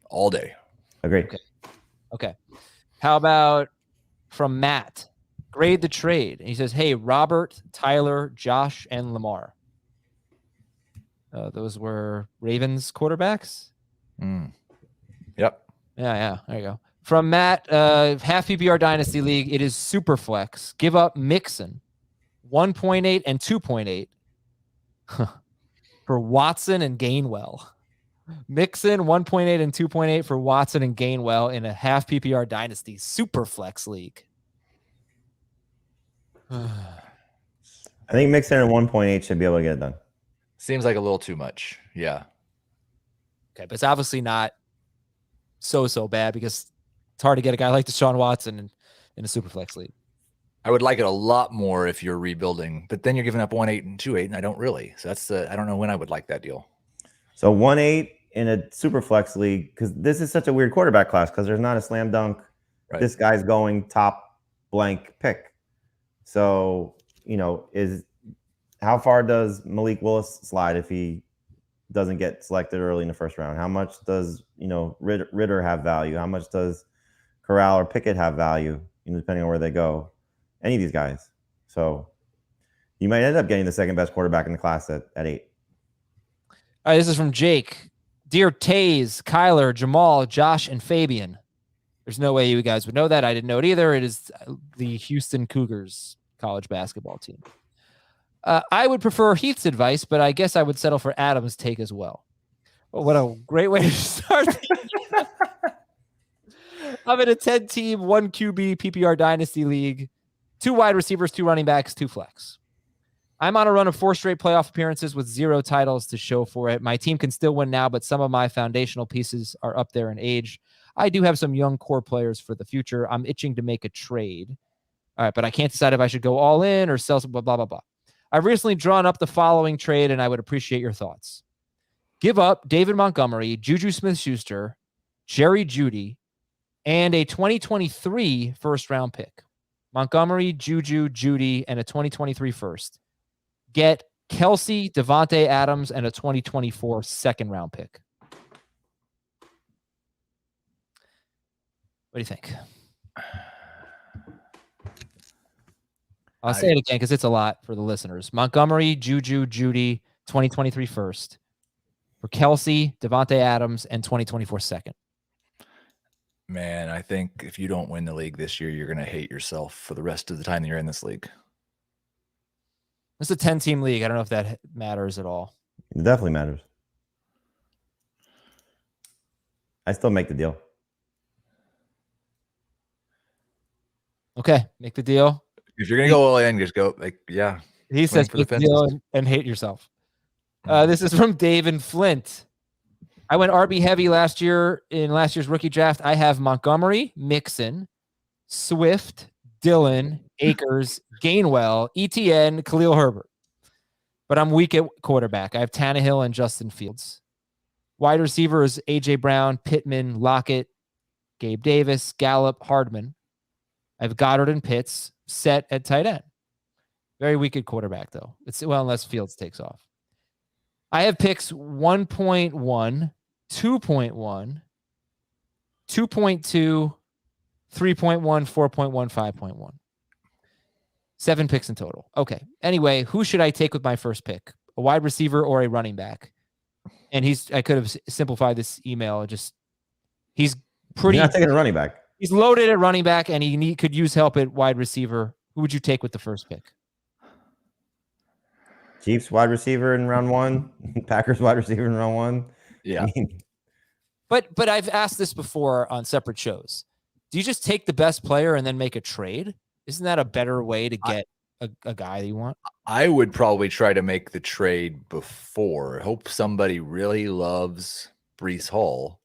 all day. Agreed. Okay. How about from Matt. Grade the trade. And he says, hey, Robert, Tyler, Josh, and Lamar. Those were Ravens quarterbacks? Yep. Yeah. There you go. From Matt, half PPR Dynasty League, it is super flex. Give up Mixon, 1.8 and 2.8 for Watson and Gainwell. Mixon, 1.8 and 2.8 for Watson and Gainwell in a half PPR Dynasty super flex league. I think Mixon at 1.8 should be able to get it done. Seems like a little too much. Yeah. Okay, but it's obviously not so bad because it's hard to get a guy like Deshaun Watson in a super flex league. I would like it a lot more if you're rebuilding, but then you're giving up 1.8 and 2.8, and I don't really. So that's I don't know when I would like that deal. So 1.8 in a super flex league, because this is such a weird quarterback class because there's not a slam dunk. Right. This guy's going top blank pick. So, how far does Malik Willis slide if he doesn't get selected early in the first round? How much does, Ritter have value? How much does Corral or Pickett have value, depending on where they go? Any of these guys. So you might end up getting the second best quarterback in the class at 8. All right, this is from Jake. Dear Taze, Kyler, Jamal, Josh, and Fabian. There's no way you guys would know that. I didn't know it either. It is the Houston Cougars college basketball team. I would prefer Heath's advice, but I guess I would settle for Adam's take as well. Oh, what a great way to start. I'm in a 10-team, 1 QB PPR Dynasty League, 2 wide receivers, 2 running backs, 2 flex. I'm on a run of 4 straight playoff appearances with 0 titles to show for it. My team can still win now, but some of my foundational pieces are up there in age. I do have some young core players for the future. I'm itching to make a trade. All right, but I can't decide if I should go all in or sell some blah, blah, blah, blah. I've recently drawn up the following trade, and I would appreciate your thoughts. Give up David Montgomery, Juju Smith-Schuster, Jerry Jeudy, and a 2023 first-round pick. Montgomery, Juju, Jeudy, and a 2023 first. Get Kelsey, Devontae Adams, and a 2024 second-round pick. What do you think? I'll say it again because it's a lot for the listeners. Montgomery, Juju, Jeudy, 2023 first. For Kelsey, Devontae Adams, and 2024 second. Man, I think if you don't win the league this year, you're going to hate yourself for the rest of the time that you're in this league. It's a 10-team league. I don't know if that matters at all. It definitely matters. I still make the deal. Okay, make the deal. If you're going to go all in, just go, He says make the deal and hate yourself. This is from Dave and Flint. I went RB heavy last year in last year's rookie draft. I have Montgomery, Mixon, Swift, Dillon, Akers, Gainwell, ETN, Khalil Herbert. But I'm weak at quarterback. I have Tannehill and Justin Fields. Wide receiver is A.J. Brown, Pittman, Lockett, Gabe Davis, Gallup, Hardman. I have Goddard and Pitts set at tight end. Very weak at quarterback, though. Unless Fields takes off. I have picks 1.1, 2.1, 2.2, 3.1, 4.1, 5.1. 7 picks in total. Okay. Anyway, who should I take with my first pick? A wide receiver or a running back? And I could have simplified this email. He's pretty. You're not taking a running back. He's loaded at running back, and he could use help at wide receiver. Who would you take with the first pick? Chiefs wide receiver in round 1. Packers wide receiver in round 1. Yeah. But I've asked this before on separate shows. Do you just take the best player and then make a trade? Isn't that a better way to get a guy that you want? I would probably try to make the trade before. Hope somebody really loves Breece Hall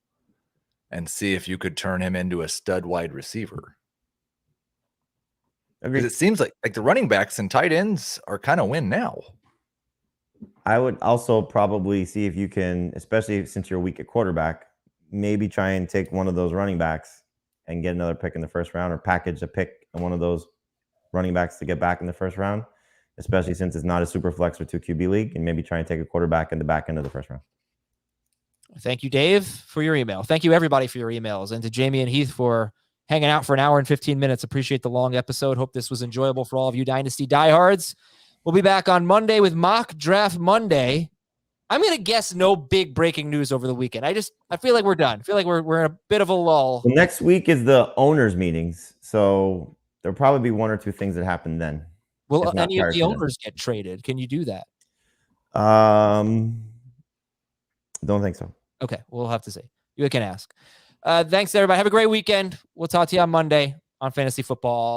and see if you could turn him into a stud wide receiver. Because it seems like the running backs and tight ends are kind of win now. I would also probably see if you can, especially since you're weak at quarterback, maybe try and take one of those running backs and get another pick in the first round, or package a pick and one of those running backs to get back in the first round, especially since it's not a super flex or 2 QB league, and maybe try and take a quarterback in the back end of the first round. Thank you, Dave, for your email. Thank you, everybody, for your emails, and to Jamie and Heath for hanging out for an hour and 15 minutes. Appreciate the long episode. Hope this was enjoyable for all of you Dynasty diehards. We'll be back on Monday with Mock Draft Monday. I'm going to guess no big breaking news over the weekend. I feel like we're done. I feel like we're in a bit of a lull. Well, next week is the owners' meetings, so there'll probably be one or two things that happen then. Will any of the owners get traded? Can you do that? Don't think so. Okay, we'll have to see. You can ask. Thanks, everybody. Have a great weekend. We'll talk to you on Monday on Fantasy Football.